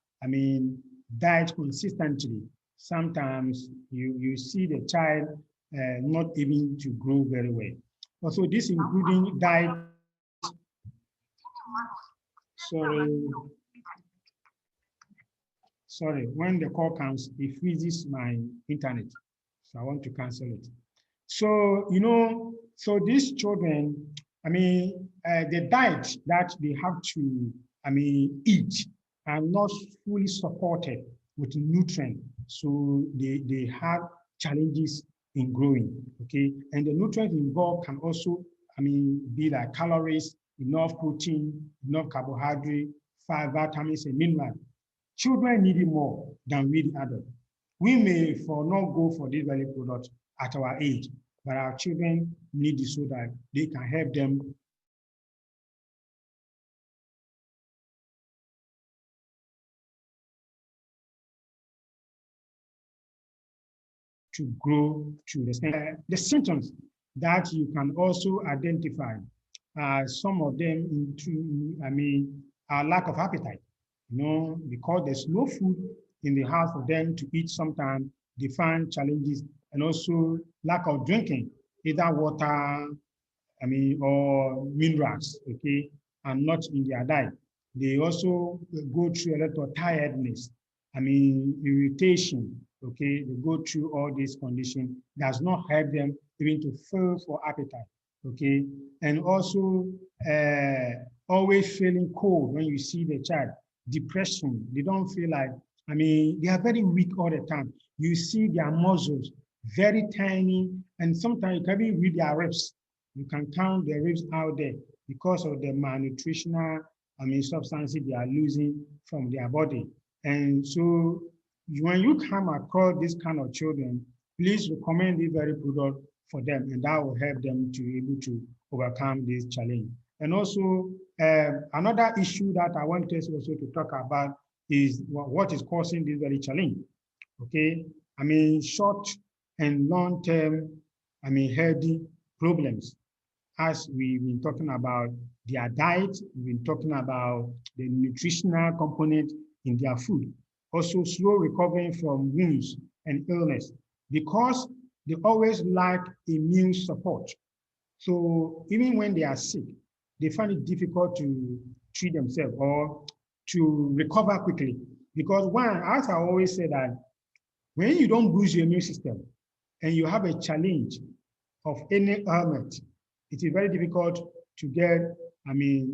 Speaker 1: diet consistently, sometimes you see the child not able to grow very well. Also, this including diet. Sorry, when the call comes, it freezes my internet. So I want to cancel it. So, so these children, the diet that they have to, eat are not fully supported with nutrients. So they have challenges in growing, okay? And the nutrients involved can also, be like calories, enough protein, enough carbohydrate, vitamins, and minerals. Children need it more than we the adults. We may not go for this very product at our age, but our children need it so that they can help them to grow to the extent. The symptoms that you can also identify, some of them are lack of appetite, because there's no food in the house for them to eat. Sometimes they find challenges, and also lack of drinking, either water, or minerals, okay, and not in their diet. They also go through a lot of tiredness, irritation, okay. They go through all these conditions, does not help them even to feel for appetite, okay. And also always feeling cold when you see the child, depression, they don't feel like, they are very weak all the time. You see their muscles very tiny, and sometimes you can even read their ribs. You can count the ribs out there because of the malnutritional, substances they are losing from their body. And so when you come across this kind of children, please recommend this very product for them, and that will help them to be able to overcome this challenge. And also, another issue that I want us also to talk about is what is causing this very challenge. Okay, short and long-term, healthy problems. As we've been talking about their diet, we've been talking about the nutritional component in their food. Also, slow recovering from wounds and illness because they always lack immune support. So even when they are sick, they find it difficult to treat themselves or to recover quickly. Because one, as I always say that when you don't boost your immune system and you have a challenge of any ailment, it is very difficult to get,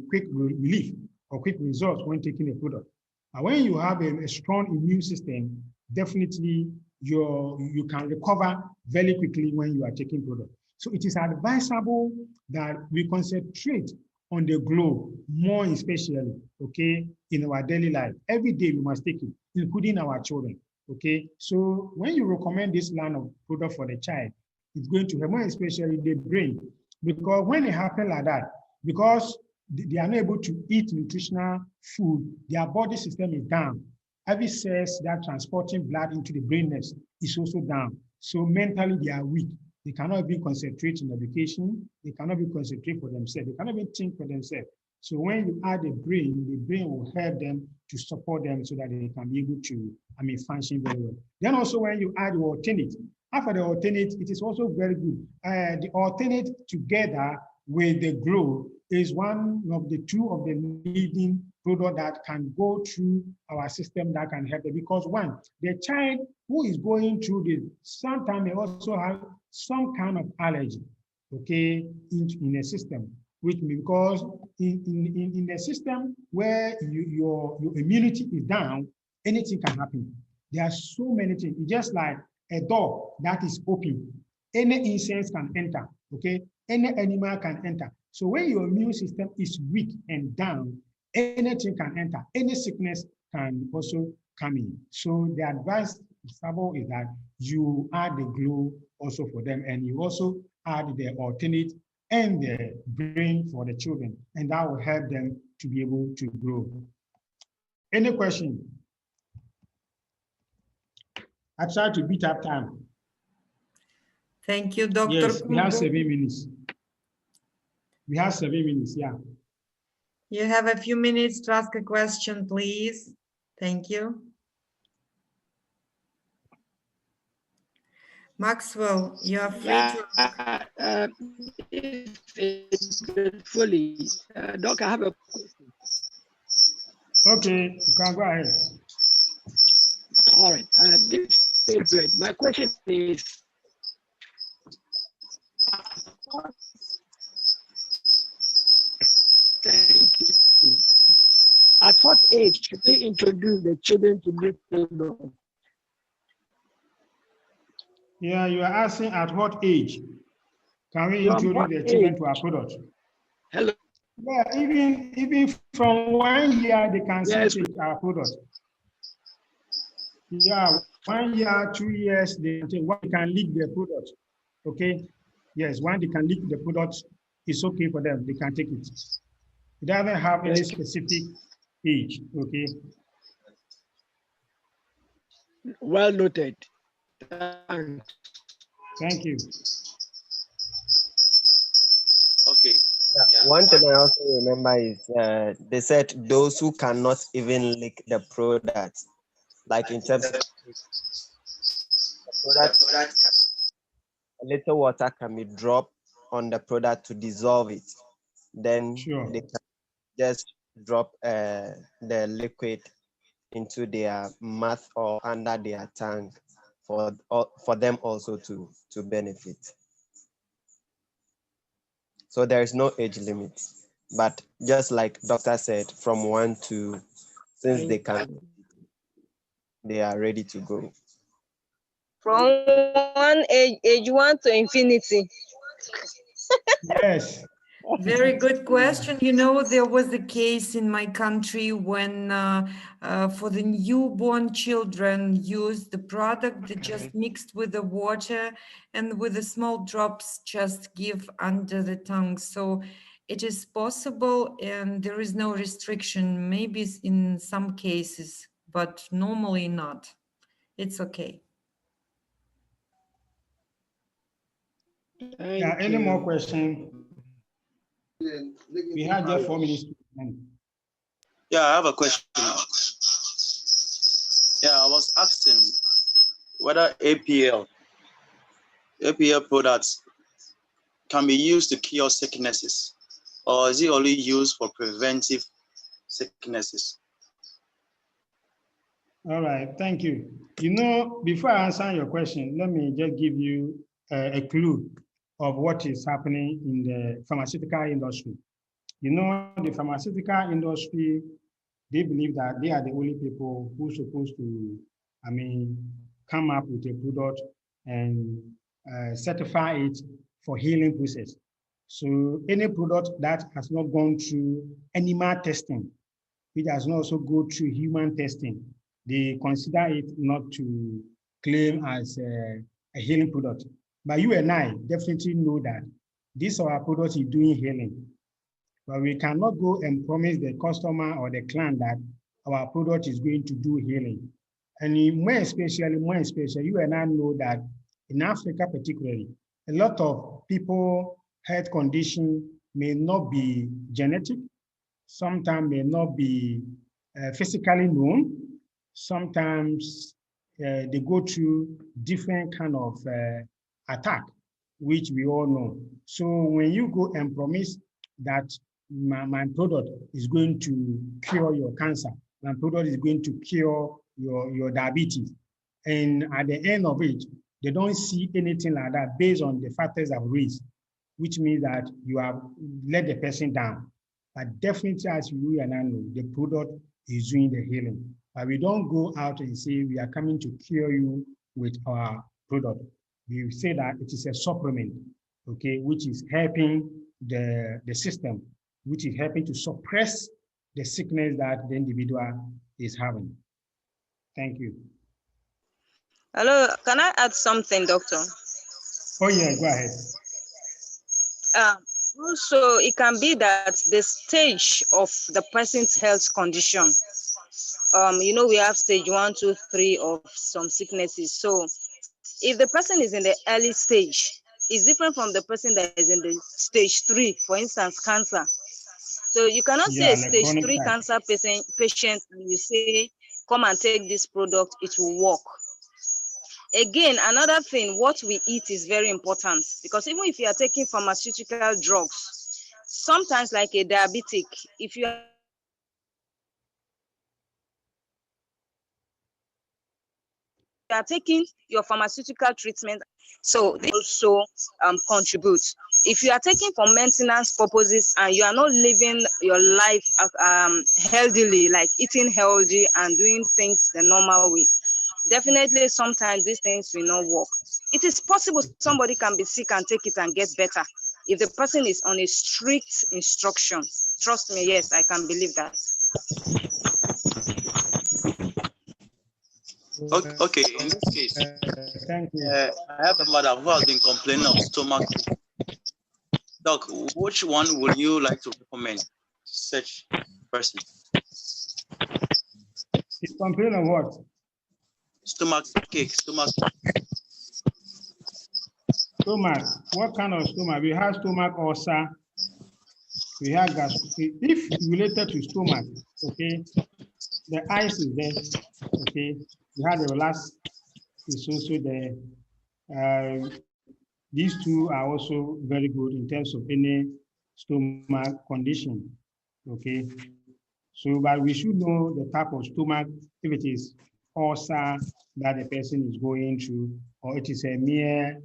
Speaker 1: quick relief or quick results when taking a product. And when you have a strong immune system, definitely you can recover very quickly when you are taking product. So it is advisable that we concentrate on the glow more especially, okay, in our daily life. Every day we must take it, including our children, okay? So when you recommend this line of product for the child, it's going to help more especially the brain, because when it happens like that, because they are not able to eat nutritional food, their body system is down. Every cells that transporting blood into the brain nest is also down. So mentally they are weak. They cannot even concentrate in education. They cannot even concentrate for themselves. They cannot even think for themselves. So when you add the brain will help them to support them so that they can be able to, function very well. Then also when you add the alternate, after the alternate, it is also very good. The alternate together with the glow is one of the two of the leading product that can go through our system that can help them. Because one, the child who is going through this, sometimes they also have some kind of allergy, okay, in the system, which means because in the system where your immunity is down, anything can happen. There are so many things. It's just like a door that is open. Any insect can enter, okay? Any animal can enter. So when your immune system is weak and down, anything can enter. Any sickness can also come in. So the advice is that you add the glow also for them, and you also add the alternate and the brain for the children, and that will help them to be able to grow. Any question? I try to beat up time.
Speaker 2: Thank you, Dr.
Speaker 1: Yes, we have
Speaker 2: Kumbum.
Speaker 1: 7 minutes. We have 7 minutes, yeah.
Speaker 2: You have a few minutes to ask a question, please. Thank you. Maxwell, you are free to ask.
Speaker 3: Doc, I have a question.
Speaker 1: Okay, you can go ahead.
Speaker 3: All right, this is good. My question is, thank you. At what age should we introduce the children to this product?
Speaker 1: Yeah, you are asking at what age can we introduce the children to our product?
Speaker 3: Hello.
Speaker 1: Yeah, even from 1 year they can
Speaker 3: Yes,
Speaker 1: take our product. Yeah, 1 year, 2 years they can lick the product. Okay. Yes, when they can lick the product, it's okay for them. They can take it. It doesn't have any specific age. Okay.
Speaker 3: Well noted. Thanks.
Speaker 1: Thank you.
Speaker 4: Okay. Yeah. One thing I also remember is they said those who cannot even lick the product, like in terms of the product, a little water can be dropped on the product to dissolve it. Then they can just drop the liquid into their mouth or under their tongue for them also to benefit. So there is no age limit, but just like doctor said, from 1 to, since they are ready to go.
Speaker 5: From age 1 to infinity.
Speaker 1: Yes.
Speaker 2: Very good question. You know, there was a case in my country when for the newborn children used the product that just mixed with the water and with the small drops just give under the tongue. So it is possible and there is no restriction, maybe in some cases, but normally not. It's okay.
Speaker 1: Yeah, any more questions? We had just 4 minutes.
Speaker 6: Yeah, I have a question. Yeah, I was asking, whether APL products can be used to cure sicknesses, or is it only used for preventive sicknesses?
Speaker 1: All right, thank you. You know, before I answer your question, let me just give you a clue of what is happening in the pharmaceutical industry. You know, the pharmaceutical industry, they believe that they are the only people who are supposed to, come up with a product and certify it for healing process. So any product that has not gone through animal testing, it has not also go through human testing, they consider it not to claim as a healing product. But you and I definitely know that this our product is doing healing. But we cannot go and promise the customer or the client that our product is going to do healing. And more especially, you and I know that in Africa particularly, a lot of people health condition may not be genetic, sometimes may not be physically known, sometimes they go through different kind of attack, which we all know. So when you go and promise that my product is going to cure your cancer, my product is going to cure your diabetes, and at the end of it, they don't see anything like that based on the factors I've raised, which means that you have let the person down. But definitely, as you and I know, the product is doing the healing. But we don't go out and say we are coming to cure you with our product. We say that it is a supplement, okay, which is helping the system, which is helping to suppress the sickness that the individual is having. Thank you.
Speaker 5: Hello, can I add something, doctor?
Speaker 1: Oh yeah, go ahead.
Speaker 5: Also, it can be that the stage of the person's health condition. You know, we have stage 1, 2, 3 of some sicknesses. So if the person is in the early stage, it's different from the person that is in the stage 3, for instance, cancer. So you cannot say a stage 3 cancer patient and you say, come and take this product, it will work. Again, another thing, what we eat is very important, because even if you are taking pharmaceutical drugs, sometimes like a diabetic, if you are taking your pharmaceutical treatment, so they also contribute. If you are taking for maintenance purposes and you are not living your life healthily, like eating healthy and doing things the normal way, definitely sometimes these things will not work. It is possible somebody can be sick and take it and get better if the person is on a strict instruction. Trust me, yes, I can believe that.
Speaker 6: Okay, in this case, I have a mother who has been complaining of stomach. Doc, which one would you like to recommend such person?
Speaker 1: He's complaining of what? Stomach. What kind of stomach? We have stomach ulcer. We have gastritis. If related to stomach, okay, the ice is there, okay. We have the last is also there. These two are also very good in terms of any stomach condition, okay. So, but we should know the type of stomach, if it is ulcer that the person is going through, or it is a mere,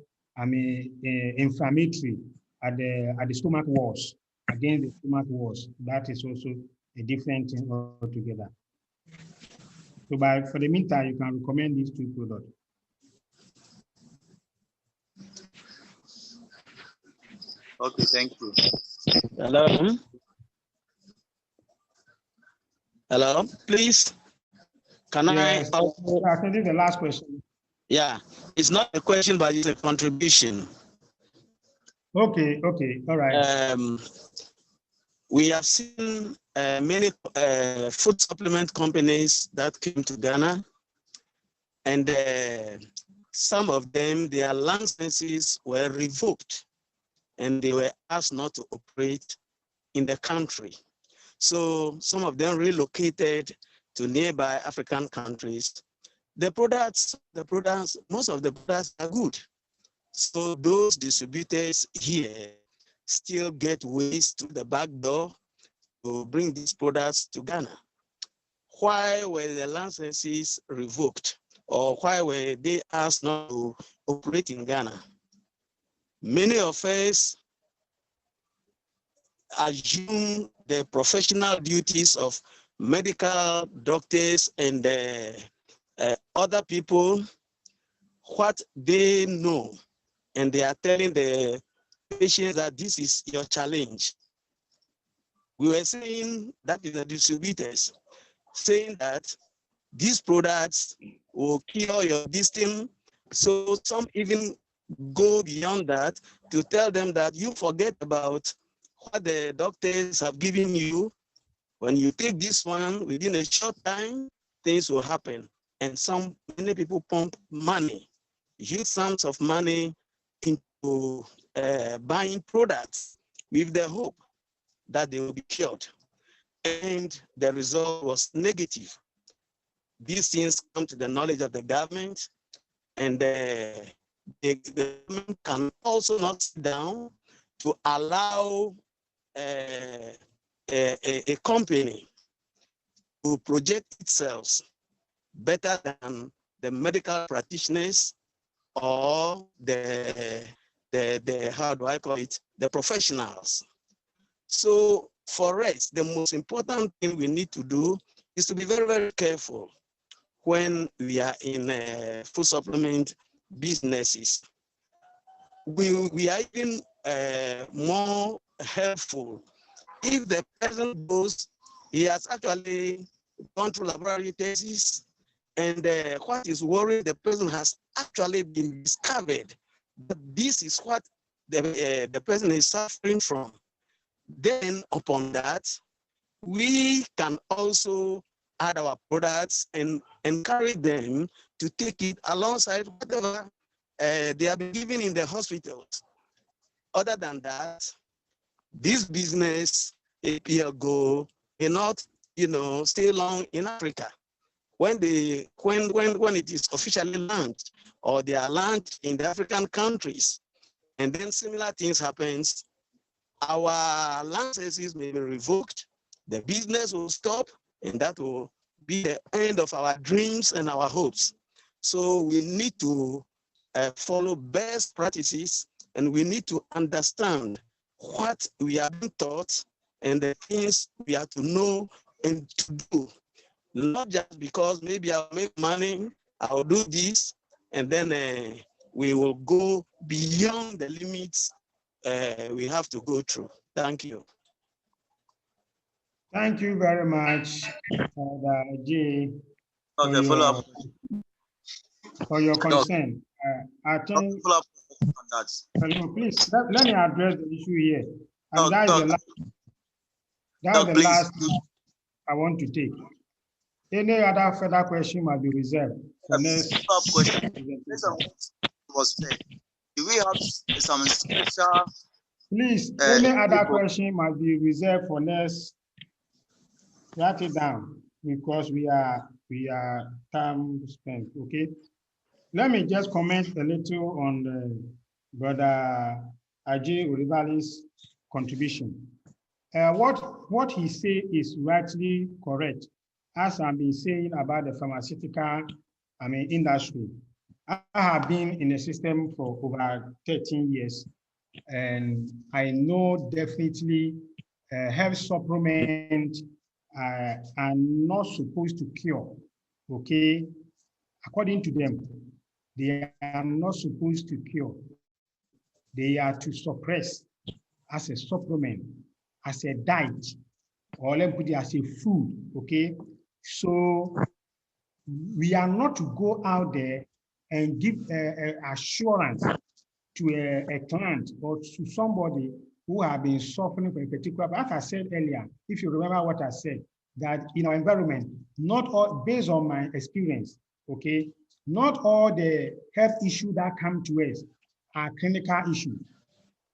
Speaker 1: inflammatory at the stomach walls, against the stomach walls. That is also a different thing altogether. So, but for the meantime, you can recommend these two products.
Speaker 6: Okay, thank you.
Speaker 3: Hello. Hello, please. Can
Speaker 1: yes.
Speaker 3: I
Speaker 1: think this is the last question.
Speaker 3: Yeah, it's not a question, but it's a contribution.
Speaker 1: Okay, all right.
Speaker 3: We have seen many food supplement companies that came to Ghana, and some of them, their licenses were revoked, and they were asked not to operate in the country. So some of them relocated to nearby African countries, most of the products are good. So those distributors here still get ways through the back door to bring these products to Ghana. Why were the licenses revoked, or why were they asked not to operate in Ghana? Many of us assume the professional duties of medical doctors and other people, what they know, and they are telling the patients that this is your challenge. We were saying that is the distributors saying that these products will cure your distance. So some even go beyond that to tell them that you forget about what the doctors have given you. When you take this one, within a short time, things will happen. And many people pump money, huge sums of money into buying products with the hope that they will be cured. And the result was negative. These things come to the knowledge of the government, and the government can also not sit down to allow a company to project itself better than the medical practitioners or the how do I call it, the professionals. So for us, the most important thing we need to do is to be very, very careful when we are in food supplement businesses. We are even more helpful if the person goes, he has actually gone through laboratory tests, and what is worrying the person has actually been discovered that this is what the person is suffering from. Then upon that, we can also add our products and encourage them to take it alongside whatever they have been given in the hospitals. Other than that, this business, APL Go, may not, stay long in Africa. When it is officially launched, or they are launched in the African countries, and then similar things happens, our licenses may be revoked, the business will stop, and that will be the end of our dreams and our hopes. So we need to follow best practices, and we need to understand what we are being taught and the things we have to know and to do. Not just because maybe I'll make money, I'll do this, and then we will go beyond the limits we have to go through. Thank you.
Speaker 1: Thank you very much, Jay, for your concern. I think, please, let me address the issue here. And that is the last I want to take. Any other further question might be reserved for next
Speaker 6: question. Was said. Do we have some special?
Speaker 1: Please, any other question might be reserved for next. Write it down because we are time spent. Okay. Let me just comment a little on Brother Ajay Olivali's contribution. What he said is rightly correct. As I've been saying about the pharmaceutical, industry, I have been in the system for over 13 years, and I know definitely health supplement are not supposed to cure. Okay, according to them, they are not supposed to cure. They are to suppress as a supplement, as a diet, or let me put it as a food. Okay. So we are not to go out there and give assurance to a client or to somebody who have been suffering from a particular, as I said earlier, if you remember what I said, that in our environment, not all, based on my experience, okay, not all the health issues that come to us are clinical issues.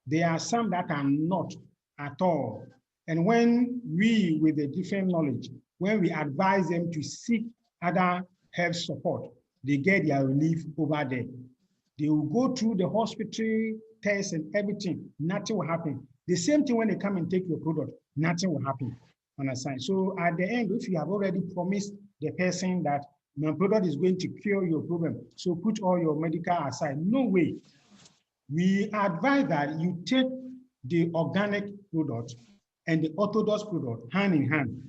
Speaker 1: There are some that are not at all. And when we, with the different knowledge, when we advise them to seek other health support, they get their relief over there. They will go through the hospital tests and everything, nothing will happen. The same thing when they come and take your product, nothing will happen. Understand? So at the end, if you have already promised the person that my product is going to cure your problem, so put all your medical aside. No way. We advise that you take the organic product and the orthodox product hand in hand.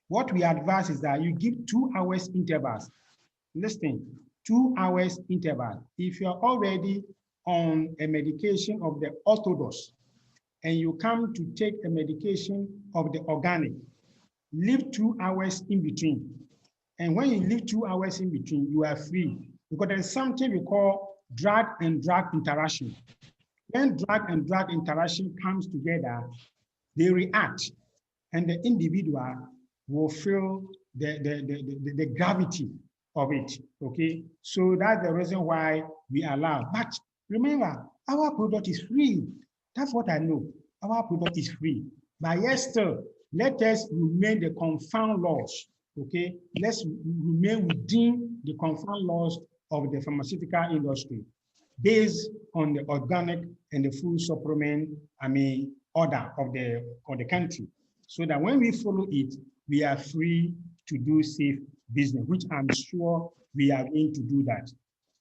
Speaker 1: What we advise is that you give 2 hours intervals. Listen, 2 hours interval. If you're already on a medication of the orthodox and you come to take a medication of the organic, leave 2 hours in between. And when you leave 2 hours in between, you are free because there is something we call drug and drug interaction. When drug and drug interaction comes together, they react and the individual will feel the gravity of it, okay? So that's the reason why we allow. But remember, our product is free. That's what I know. Our product is free. But yes, still, let us remain the confound laws, okay? Let's remain within the confound laws of the pharmaceutical industry based on the organic and the food supplement, order of the country. So that when we follow it, we are free to do safe business, which I'm sure we are going to do that.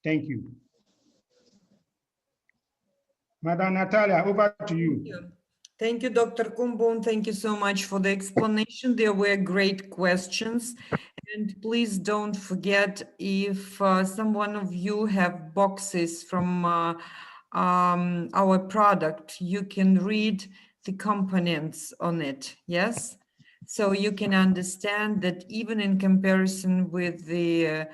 Speaker 1: Thank you. Madam Natalia, over to you.
Speaker 2: Thank you, Dr. Kumbum. Thank you so much for the explanation. There were great questions. And please don't forget, if some one of you have boxes from our product, you can read the components on it, yes? So you can understand that even in comparison with the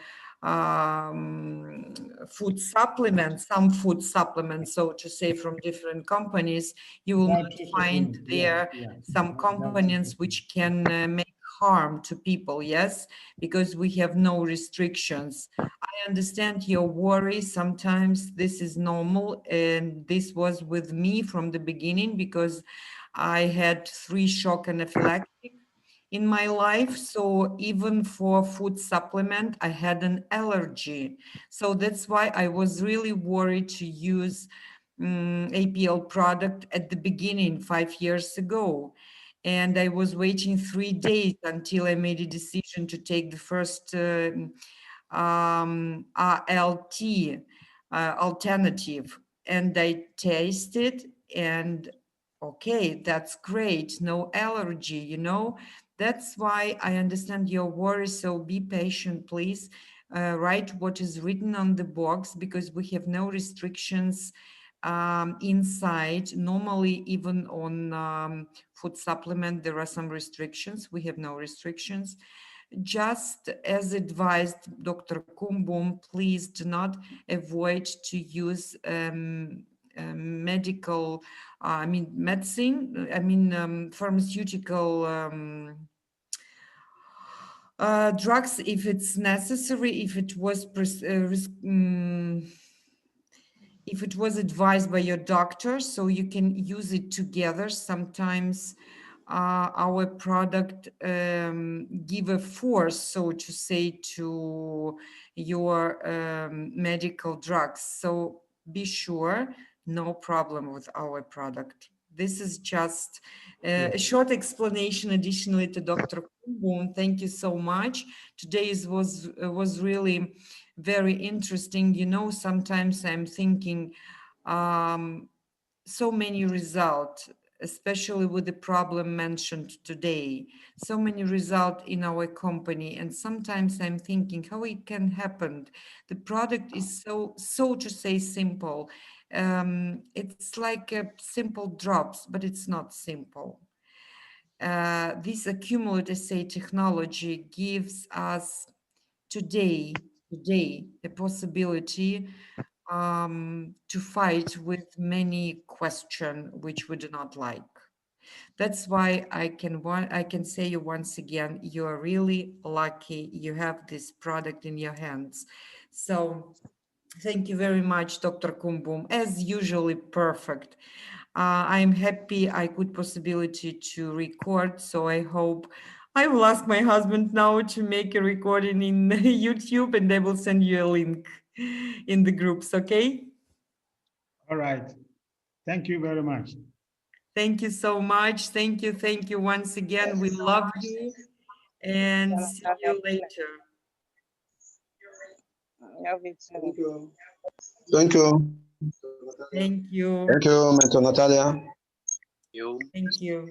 Speaker 2: food supplements, some food supplements, so to say, from different companies, you will not find there some components which can make harm to people, yes, because we have no restrictions. I understand your worry. Sometimes this is normal, and this was with me from the beginning because I had 3 shock anaphylactic in my life. So even for food supplement, I had an allergy. So that's why I was really worried to use APL product at the beginning 5 years ago. And I was waiting 3 days until I made a decision to take the first ALT alternative. And I tasted and okay, that's great. No allergy, you know. That's why I understand your worry. So be patient, please. Write what is written on the box because we have no restrictions inside. Normally, even on food supplement, there are some restrictions. We have no restrictions. Just as advised, Dr. Kumbum, please do not avoid to use medical, medicine, pharmaceutical drugs if it's necessary, if it was advised by your doctor, so you can use it together. Sometimes our product give a force, so to say, to your medical drugs. So be sure, no problem with our product. This is just a short explanation additionally to Dr. Kumbum. Thank you so much. Today's was really very interesting. You know, sometimes I'm thinking so many results, especially with the problem mentioned today, so many results in our company. And sometimes I'm thinking how it can happen. The product is so to say simple. It's like a simple drops, but it's not simple. This ACUMULLIT SA technology gives us today a possibility to fight with many questions which we do not like. That's why I can say you once again, you are really lucky you have this product in your hands. So thank you very much, Dr. Kumbum, as usually perfect. I'm happy I could possibility to record, so I hope I will ask my husband now to make a recording in YouTube, and I will send you a link in the groups, okay?
Speaker 1: All right. Thank you very much.
Speaker 2: Thank you so much. Thank you once again. We love you, and see you later.
Speaker 6: Thank you.
Speaker 7: Thank you.
Speaker 2: Thank you.
Speaker 7: Thank you, Mentor Natalia.
Speaker 2: Thank you.